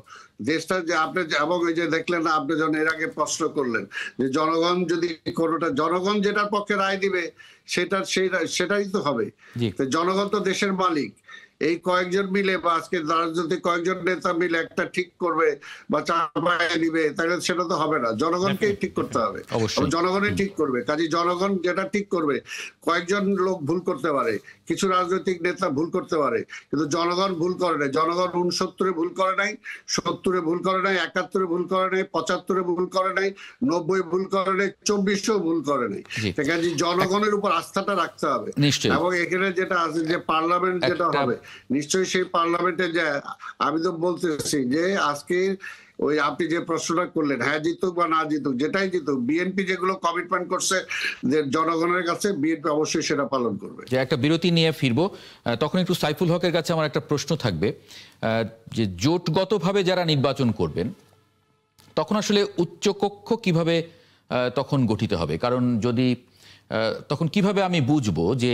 দেশটা যে আপনি, এবং এই যে দেখলেন না আপনি যখন এর আগে প্রশ্ন করলেন যে জনগণ যদি কোনোটা, জনগণ যেটার পক্ষে রায় দিবে সেটাই তো হবে। জনগণ তো দেশের মালিক। এই কয়েকজন মিলে বা আজকে রাজনৈতিক কয়েকজন নেতা মিলে একটা ঠিক করবে বা চাপায় দিবে, তাহলে সেটা তো হবে না। জনগণকেই ঠিক করতে হবে, জনগণই ঠিক করবে। কাজে জনগণ যেটা ঠিক করবে, কয়েকজন লোক ভুল করতে পারে, কিছু রাজনৈতিক নেতা ভুল করতে পারে, কিন্তু জনগণ ভুল করে নাই। জনগণ 69-এ ভুল করে নাই, 70-এ ভুল করে নাই, 71-এ ভুল করে নাই, 75-এ ভুল করে নাই, 90-এ ভুল করে নাই, 24-এও ভুল করে নাই। কাজে জনগণের উপর আস্থাটা রাখতে হবে। এবং এখানে যেটা আছে যে পার্লামেন্ট যেটা হবে, নিশ্চয়ই সেই পার্লামেন্টে যে আমি তো বলতেছি যে আজকে ওই আপনি যে প্রশ্নটা করলেন, হ্যাঁ জিতুক বা না জিতুক, যেটাই জিতুক, বিএনপি যেগুলো কমিটমেন্ট করছে যে জনগণের কাছে, বিএনপি অবশ্যই সেটা পালন করবে। যে একটা বিরতি নিয়ে ফিরবো, তখন একটু সাইফুল হকের কাছে আমার একটা প্রশ্ন থাকবে যে জোটগতভাবে যারা নির্বাচন করবেন তখন আসলে উচ্চকক্ষ কিভাবে তখন গঠিত হবে? কারণ যদি তখন কিভাবে আমি বুঝবো যে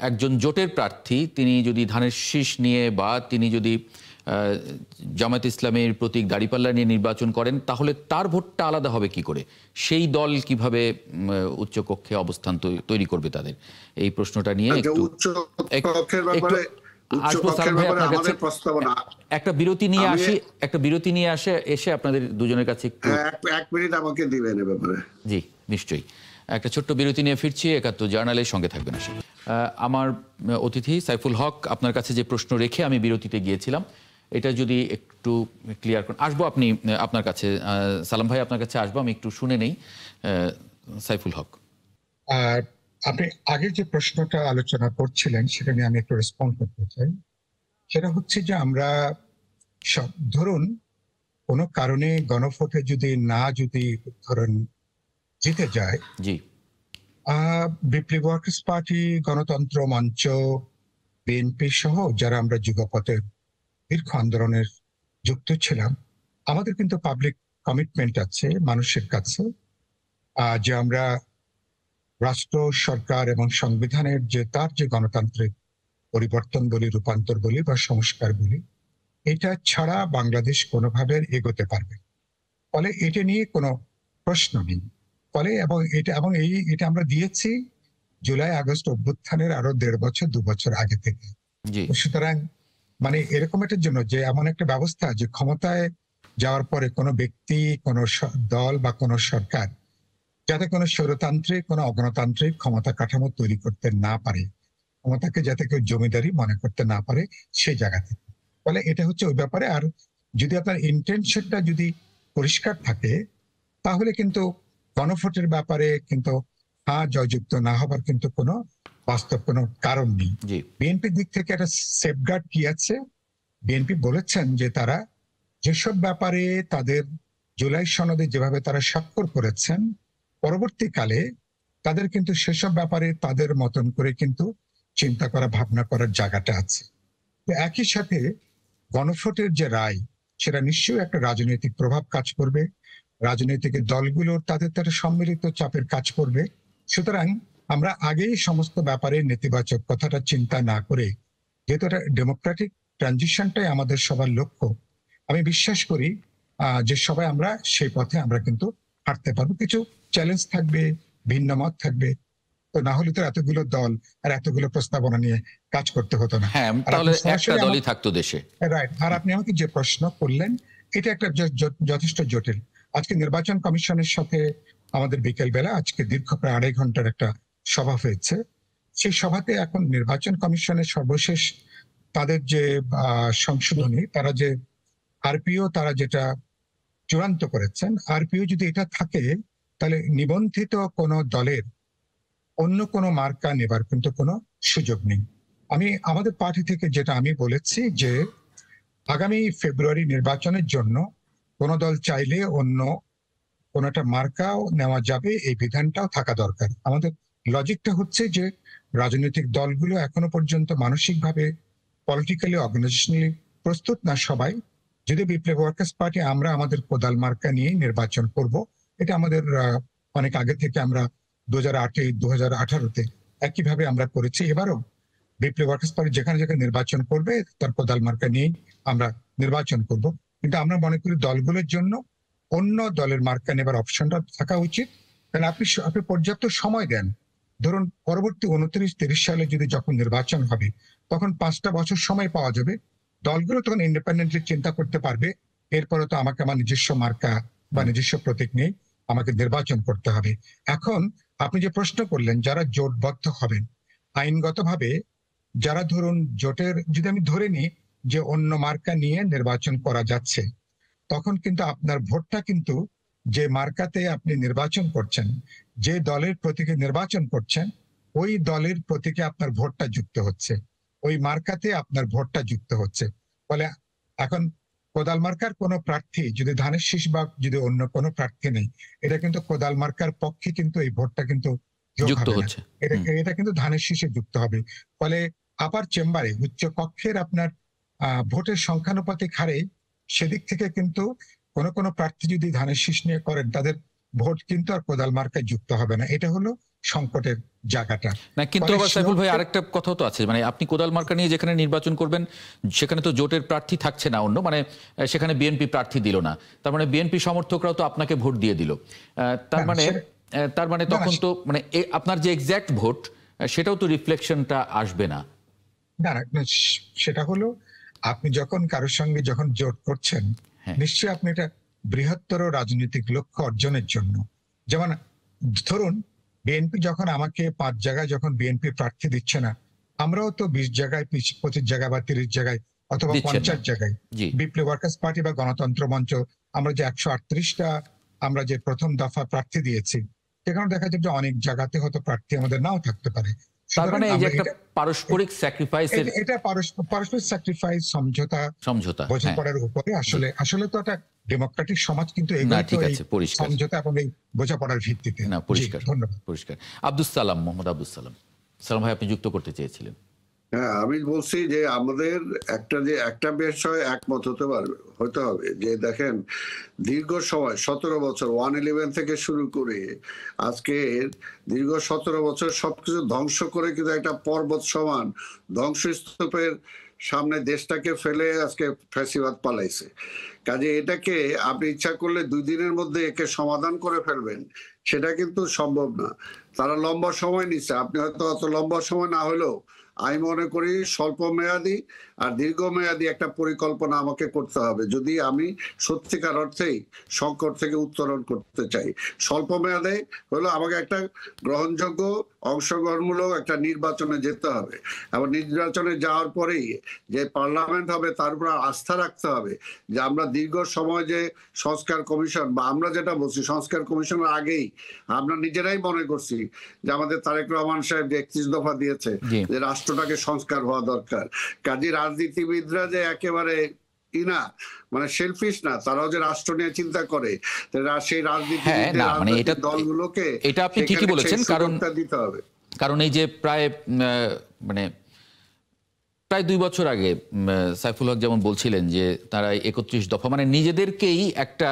একজন জোটের প্রার্থী তিনি যদি ধানের শীষ নিয়ে বা তিনি যদি জামায়াত ইসলামের প্রতীক দাঁড়িপাল্লা নিয়ে নির্বাচন করেন, তাহলে তার ভোটটা আলাদা হবে কি করে? সেই দল কিভাবে উচ্চকক্ষে অবস্থান তৈরি করবে তাদের? এই প্রশ্নটা নিয়ে একটা বিরতি নিয়ে এসে আপনাদের দুজনের কাছে এক মিনিট আমাকে দিবেন এ ব্যাপারে। জি নিশ্চয়ই, একটা ছোট্ট বিরতি নিয়ে ফিরছি। ৭১ জার্নালের সঙ্গে থাকবেন। আসলে আমার অতিথি সাইফুল হক, আপনার কাছে যে প্রশ্ন রেখে আমি বিরতিতে গিয়েছিলাম, এটা যদি একটু ক্লিয়ার করেন। আসবো আপনার কাছে সালাম ভাই, আপনার কাছে আসবো, আমি একটু শুনে নেই। সাইফুল হক, আপনি আগে যে প্রশ্নটা আলোচনা করছিলেন সেটা নিয়ে আমি একটু রেসপন্ড করতে চাই। সেটা হচ্ছে যে আমরা ধরুন কোনো কারণে গণভোটে যদি ধরুন জিতে যায়, জি, পিপলস ওয়ার্কার্স পার্টি, গণতন্ত্র মঞ্চ, বিএনপি সহ যারা আমরা যুগপথে দীর্ঘ আন্দোলনের যুক্ত ছিলাম, আমাদের কিন্তু পাবলিক কমিটমেন্ট আছে মানুষের কাছে যে আমরা রাষ্ট্র, সরকার এবং সংবিধানের যে তার যে গণতান্ত্রিক পরিবর্তন বলি, রূপান্তর বলি বা সংস্কার বলি, এটা ছাড়া বাংলাদেশ কোনোভাবে এগোতে পারবে। ফলে এটা নিয়ে কোনো প্রশ্ন নেই। ফলে এবং এটা আমরা দিয়েছি জুলাই আগস্ট অভ্যুত্থানের আরো 1.5 বছর 2 বছর আগে থেকে। সুতরাং মানে এরকম এটার জন্য যে এমন একটা ব্যবস্থা যে ক্ষমতায় যাওয়ার পরে কোনো ব্যক্তি, কোনো দল বা কোনো সরকার যাতে কোনো স্বৈরতান্ত্রিক, কোনো অগণতান্ত্রিক ক্ষমতা কাঠামো তৈরি করতে না পারে, ক্ষমতাকে যাতে কেউ জমিদারি মনে করতে না পারে সেই জায়গা থেকে। ফলে এটা হচ্ছে ওই ব্যাপারে। আর যদি আপনার ইন্টেনশনটা যদি পরিষ্কার থাকে তাহলে কিন্তু গণভোটের ব্যাপারে কিন্তু জয়যুক্ত না হবার কিন্তু কোনো বাস্তব কোনো কারণ নেই। বিএনপির দিক থেকে একটা সেফগার্ড কি আছে, বিএনপি বলেছেন যে তারা যেসব ব্যাপারে তাদের জুলাই সনদে যেভাবে তারা স্বাক্ষর করেছেন, পরবর্তীকালে তাদের কিন্তু সেসব ব্যাপারে তাদের মতন করে কিন্তু চিন্তা করা, ভাবনা করার জায়গাটা আছে। তো একই সাথে গণভোটের যে রায়, সেটা নিশ্চয়ই একটা রাজনৈতিক প্রভাব কাজ করবে, রাজনৈতিক দলগুলোর তাদের সম্মিলিত চাপের কাজ করবে। সুতরাং আমরা আগেই সমস্ত ব্যাপারে নেতিবাচক কথাটা চিন্তা না করে, যেহেতু এটা ডেমোক্রেটিক ট্রানজিশনটাই আমাদের সবার লক্ষ্য, আমি বিশ্বাস করি যে সবাই আমরা সেই পথে আমরা কিন্তু হাঁটতে পারবো। কিছু চ্যালেঞ্জ থাকবে, ভিন্ন মত থাকবে, তো না হলে তো এতগুলো দল আর এতগুলো প্রস্তাবনা নিয়ে কাজ করতে হতো না। হ্যাঁ, তাহলে একটা দলই থাকতো দেশে। রাইট। আর আপনি আমাকে যে প্রশ্ন করলেন, এটা একটা যথেষ্ট জটিল। আজকে নির্বাচন কমিশনের সাথে আমাদের বিকেল বেলা আজকে দীর্ঘ প্রায় 2.5 ঘন্টার একটা সভা হয়েছে। সেই সভাতে এখন নির্বাচন কমিশনের সর্বশেষ তাদের যে সংশোধনী, তারা যে আরপিও তারা যেটা চূড়ান্ত করেছেন, আরপিও যদি এটা থাকে তাহলে নিবন্ধিত কোনো দলের অন্য কোনো মার্কা নেবার কিন্তু কোনো সুযোগ নেই। আমাদের পার্টি থেকে যেটা আমি বলেছি যে আগামী ফেব্রুয়ারি নির্বাচনের জন্য কোনো দল চাইলে অন্য কোনো একটা মার্কাও নেওয়া যাবে, এই বিধানটাও থাকা দরকার। আমাদের লজিকটা হচ্ছে যে রাজনৈতিক দলগুলো এখনো পর্যন্ত মানসিকভাবে, পলিটিক্যালি, অর্গানাইজেশনালি প্রস্তুত না সবাই। যদি বিপ্লবী ওয়ার্কার্স পার্টি আমরা আমাদের কোদাল মার্কা নিয়ে নির্বাচন করব, এটা আমাদের অনেক আগে থেকে আমরা 2008-এ 2018-তে একইভাবে আমরা করেছি। এবারও বিপ্লবী ওয়ার্কার্স পার্টি যেখানে যেখানে নির্বাচন করবে তার কোদাল মার্কা নিয়েই আমরা নির্বাচন করব। কিন্তু আমরা মনে করি দলগুলোর জন্য অন্য দলের মার্কা নেবার অপশনটা থাকা উচিত। কারণ আপনি পর্যাপ্ত সময় দেন। ধরুন পরবর্তী 29-30 সালে যদি যখন নির্বাচন হবে, তখন 5টা বছর সময় পাওয়া যাবে। দলগুলো তখন ইন্ডিপেন্ডেন্টলি চিন্তা করতে পারবে, এরপরে তো আমাকে আমার নিজস্ব মার্কা বা নিজস্ব প্রতীক নিয়ে আমাকে নির্বাচন করতে হবে। এখন আপনি যে প্রশ্ন করলেন, যারা জোটবদ্ধ হবেন আইনগতভাবে, যারা ধরুন জোটের, যদি আমি ধরে নিই যে অন্য মার্কা নিয়ে নির্বাচন করা যাচ্ছে, তখন কিন্তু আপনার ভোটটা কিন্তু যে মার্কাতে আপনি নির্বাচন করছেন, যে দলের প্রতীকে নির্বাচন করছেন, ওই দলের প্রতীকে আপনার ভোটটা যুক্ত হচ্ছে, ওই মার্কাতে আপনার ভোটটা যুক্ত হচ্ছে। ফলে এখন কোদাল মার্কার কোনো প্রার্থী যদি ধানের শীষ বা যদি অন্য কোনো প্রার্থী নেই, এটা কিন্তু কোদাল মার্কার পক্ষে কিন্তু এই ভোটটা কিন্তু যুক্ত হচ্ছে, এটা কিন্তু ধানের শীষে যুক্ত হবে। ফলে আপার চেম্বারে উচ্চ কক্ষের আপনার ভোটের সংখ্যানুপাতিক হারে সেদিক থেকে কিন্তু কোনো প্রার্থী যদি ধানের শীষ নিয়ে করেন, তাদের ভোট কিন্তু আর কোদাল মার্কায় যুক্ত হবে না। এটা হলো সংকটের জায়গাটা। না, কিন্তু আবার সাইফুল ভাই আরেকটা কথাও তো আছে, মানে আপনি কোদাল মার্কা নিয়ে যেখানে নির্বাচন করবেন সেখানে তো জোটের প্রার্থী থাকছে না অন্য, মানে সেখানে বিএনপি প্রার্থী দিল না, তার মানে বিএনপি সমর্থকরাও তো আপনাকে ভোট দিয়ে দিল। তার মানে তখন তো মানে আপনার যে এক্সাক্ট ভোট সেটাও তো রিফ্লেকশনটা আসবে না। না, সেটা হলো আপনি যখন কারোর সঙ্গে যখন জোট করছেন, নিশ্চয়ই আপনি এটা বৃহত্তর রাজনৈতিক লক্ষ্য অর্জনের জন্য। যেমন ধরুন বিএনপি যখন আমাকে 5 জায়গায় যখন বিএনপি প্রার্থী দিচ্ছে না, আমরাও তো 20 জায়গায়, 25 জায়গায় বা 30 জায়গায় অথবা 50 জায়গায় বিপ্লবী ওয়ার্কার্স পার্টি বা গণতন্ত্র মঞ্চ আমরা যে 138টা আমরা যে প্রথম দফা প্রার্থী দিয়েছি, সেখানে দেখা যাবে যে অনেক জায়গাতে হয়তো প্রার্থী আমাদের নাও থাকতে পারে। তার মানে এই যে একটা পারস্পরিক স্যাক্রিফাইসের, এটা পারস্পরিক স্যাক্রিফাইস, সমঝোতা বোঝাপড়ার উপরে আসলে তো একটা ডেমোক্রেটিক সমাজ কিন্তু সমঝোতা এবং এই বোঝাপড়ার ভিত্তিতে। না, পরিষ্কার, পরিষ্কার। মোহাম্মদ আব্দুস সালাম ভাই, আপনি যুক্ত করতে চেয়েছিলেন। হ্যাঁ, আমি বলছি যে আমাদের একটা বিষয় একমত হতে হবে যে দেখেন, দীর্ঘ সময় 17 বছর 111 থেকে শুরু করে আজকে দীর্ঘ 17 বছর সবকিছু ধ্বংস করে কিন্তু একটা পর্বত সমান ধ্বংসস্তূপের সামনে দেশটাকে ফেলে আজকে ফ্যাসিবাদ পালাইছে। কাজে এটাকে আপনি ইচ্ছা করলে 2 দিনের মধ্যে একে সমাধান করে ফেলবেন, সেটা কিন্তু সম্ভব না। তারা লম্বা সময় নিচ্ছে, আপনি হয়তো অত লম্বা সময় না হলেও আমি মনে করি স্বল্প মেয়াদী আর দীর্ঘমেয়াদী একটা পরিকল্পনা আমাকে করতে হবে যদি আমি সত্যিকার অর্থেই সংকট থেকে উত্তরণ করতে চাই। স্বল্প মেয়াদে হলো আমাকে একটা গ্রহণযোগ্য অংশগ্রহণমূলক একটা নির্বাচনে যেতে হবে, এবং নির্বাচনে যাওয়ার পরেই যে পার্লামেন্ট হবে তার উপর আস্থা রাখতে হবে যে আমরা দীর্ঘ সময় যে সংস্কার কমিশন, বা আমরা যেটা বলছি সংস্কার কমিশনের আগেই আমরা নিজেরাই মনে করছি যে আমাদের তারেক রহমান সাহেব যে 31 দফা দিয়েছে যে রাষ্ট্রটাকে সংস্কার হওয়া দরকার। কাজী রাজনীতিবিদরা যে একেবারে মানে সেলফিশ না, তারাও যে রাষ্ট্র নিয়ে চিন্তা করে, সেই রাজনীতি দলগুলোকে এটা আপনি ঠিকই বলেছেন, কারণ দিতে হবে। কারণ এই যে প্রায় প্রায় 2 বছর আগে সাইফুল হক যেমন বলছিলেন যে তারা 31 দফা মানে নিজেদেরকেই একটা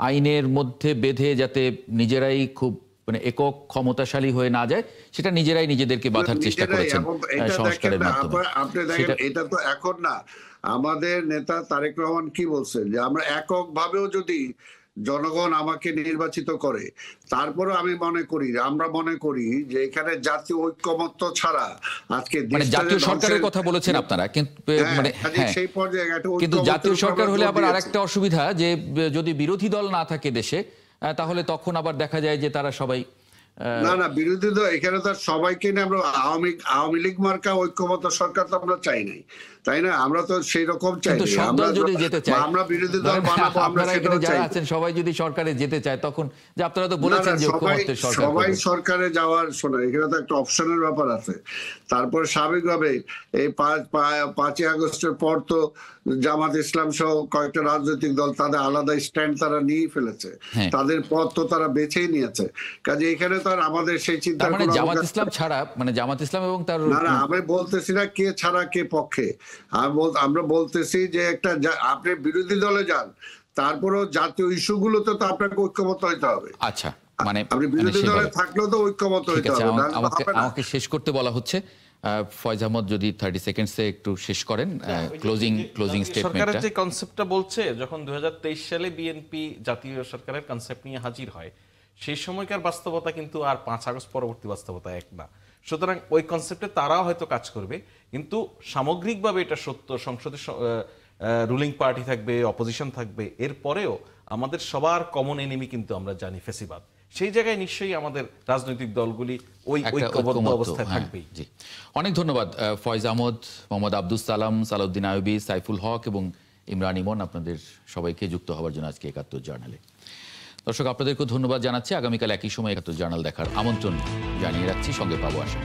আইনের মধ্যে বেঁধে যাতে নিজেরাই খুব মানে একক ক্ষমতাশালী হয়ে না যায় সেটা নিজেরাই নিজেদেরকে বাঁধার চেষ্টা করেছেন সংস্কারের মাধ্যমে। আপনি দেখেন এটা তো এখন না, আমাদের নেতা তারেক রহমান কি বলছে যে আমরা একক ভাবেও যদি জনগণ আমাকে নির্বাচিত করে, তারপরে আমরা মনে করি যে এখানে জাতীয় ঐক্যমত্য ছাড়া আজকে মানে জাতীয় সরকারের কথা বলেছেন আপনারা, কিন্তু মানে সেই পর্যায়ে কিন্তু জাতীয় সরকার হলে আবার আরেকটা অসুবিধা যে যদি বিরোধী দল না থাকে দেশে তাহলে তখন আবার দেখা যায় যে তারা সবাই না বিরোধী দল এখানে তো সবাইকে নিয়ে আমরা আওয়ামী লীগ মার্কা ঐক্যমত্য সরকার তো আমরা চাই নাই, তাই না? আমরা তো সেই রকম চাই আমরা বিরোধী দল বানাবো, আমরা সেটাও চাই। সবাই যদি সরকারে যেতে চায় তখন যে আপনারা তো বলেছেন যে ঐক্যমত্যের সরকার, সবাই সরকারে যাওয়ার শোনা এখানে তো একটা অপশনের ব্যাপার আছে। তারপরে স্বাভাবিকভাবে এই 5ই আগস্টের পর তো জামাত ইসলাম সহ কয়েকটা রাজনৈতিক দল তাদের আলাদা স্ট্যান্ড তারা নিয়ে ফেলেছে, তাদের পথ তো তারা বেছেই নিয়েছে। কাজে এখানে তো আর আমাদের সেই চিন্তা মানে জামাত ইসলাম ছাড়া মানে জামাত ইসলাম এবং তার না আমি বলতেছি না কে ছাড়া কে পক্ষে, আমরা বলতেছি যে একটা আপনি বিরোধী দলে যান তারপরেও জাতীয় ইস্যুগুলোতে তো আপনাকে ঐক্যমত হইতে হবে। আচ্ছা মানে আপনি বিরোধী দলে থাকলেও তো ঐক্যমত হইতে হবে। আমাকে শেষ করতে বলা হচ্ছে, ফয়েজ আহমদ যদি 30 সেকেন্ডসে একটু শেষ করেন ক্লোজিং স্টেটমেন্টটা। সরকারের যে কনসেপ্টটা বলছে যখন 2023 সালে বিএনপি জাতীয় সরকারের কনসেপ্ট নিয়ে হাজির হয় সেই সময়কার বাস্তবতা কিন্তু আর 5 আগস্ট পরবর্তী বাস্তবতা এক না। সুতরাং ওই কনসেপ্টে তারাও হয়তো কাজ করবে, কিন্তু সামগ্রিকভাবে এটা সত্য সংসদে রুলিং পার্টি থাকবে, অপোজিশন থাকবে, এরপরেও আমাদের সবার কমন এনিমি কিন্তু আমরা জানি ফেসিবাদ। সেই জায়গায় নিশ্চয়ই আমাদের রাজনৈতিক দলগুলি ওই ঐক্যবদ্ধ অবস্থায় থাকবেই। জি, অনেক ধন্যবাদ ফয়েজ আহমদ, মোহাম্মদ আব্দুস সালাম, সালাউদ্দিন আইয়ুবী, সাইফুল হক এবং ইমরান ইমন, আপনাদের সবাইকে যুক্ত হওয়ার জন্য আজকে 71 জার্নালে। দর্শক আপনাদেরকেও ধন্যবাদ জানাচ্ছি। আগামীকাল একই সময় 71 জার্নাল দেখার আমন্ত্রণ জানিয়ে রাখছি, সঙ্গে পাবো আশা।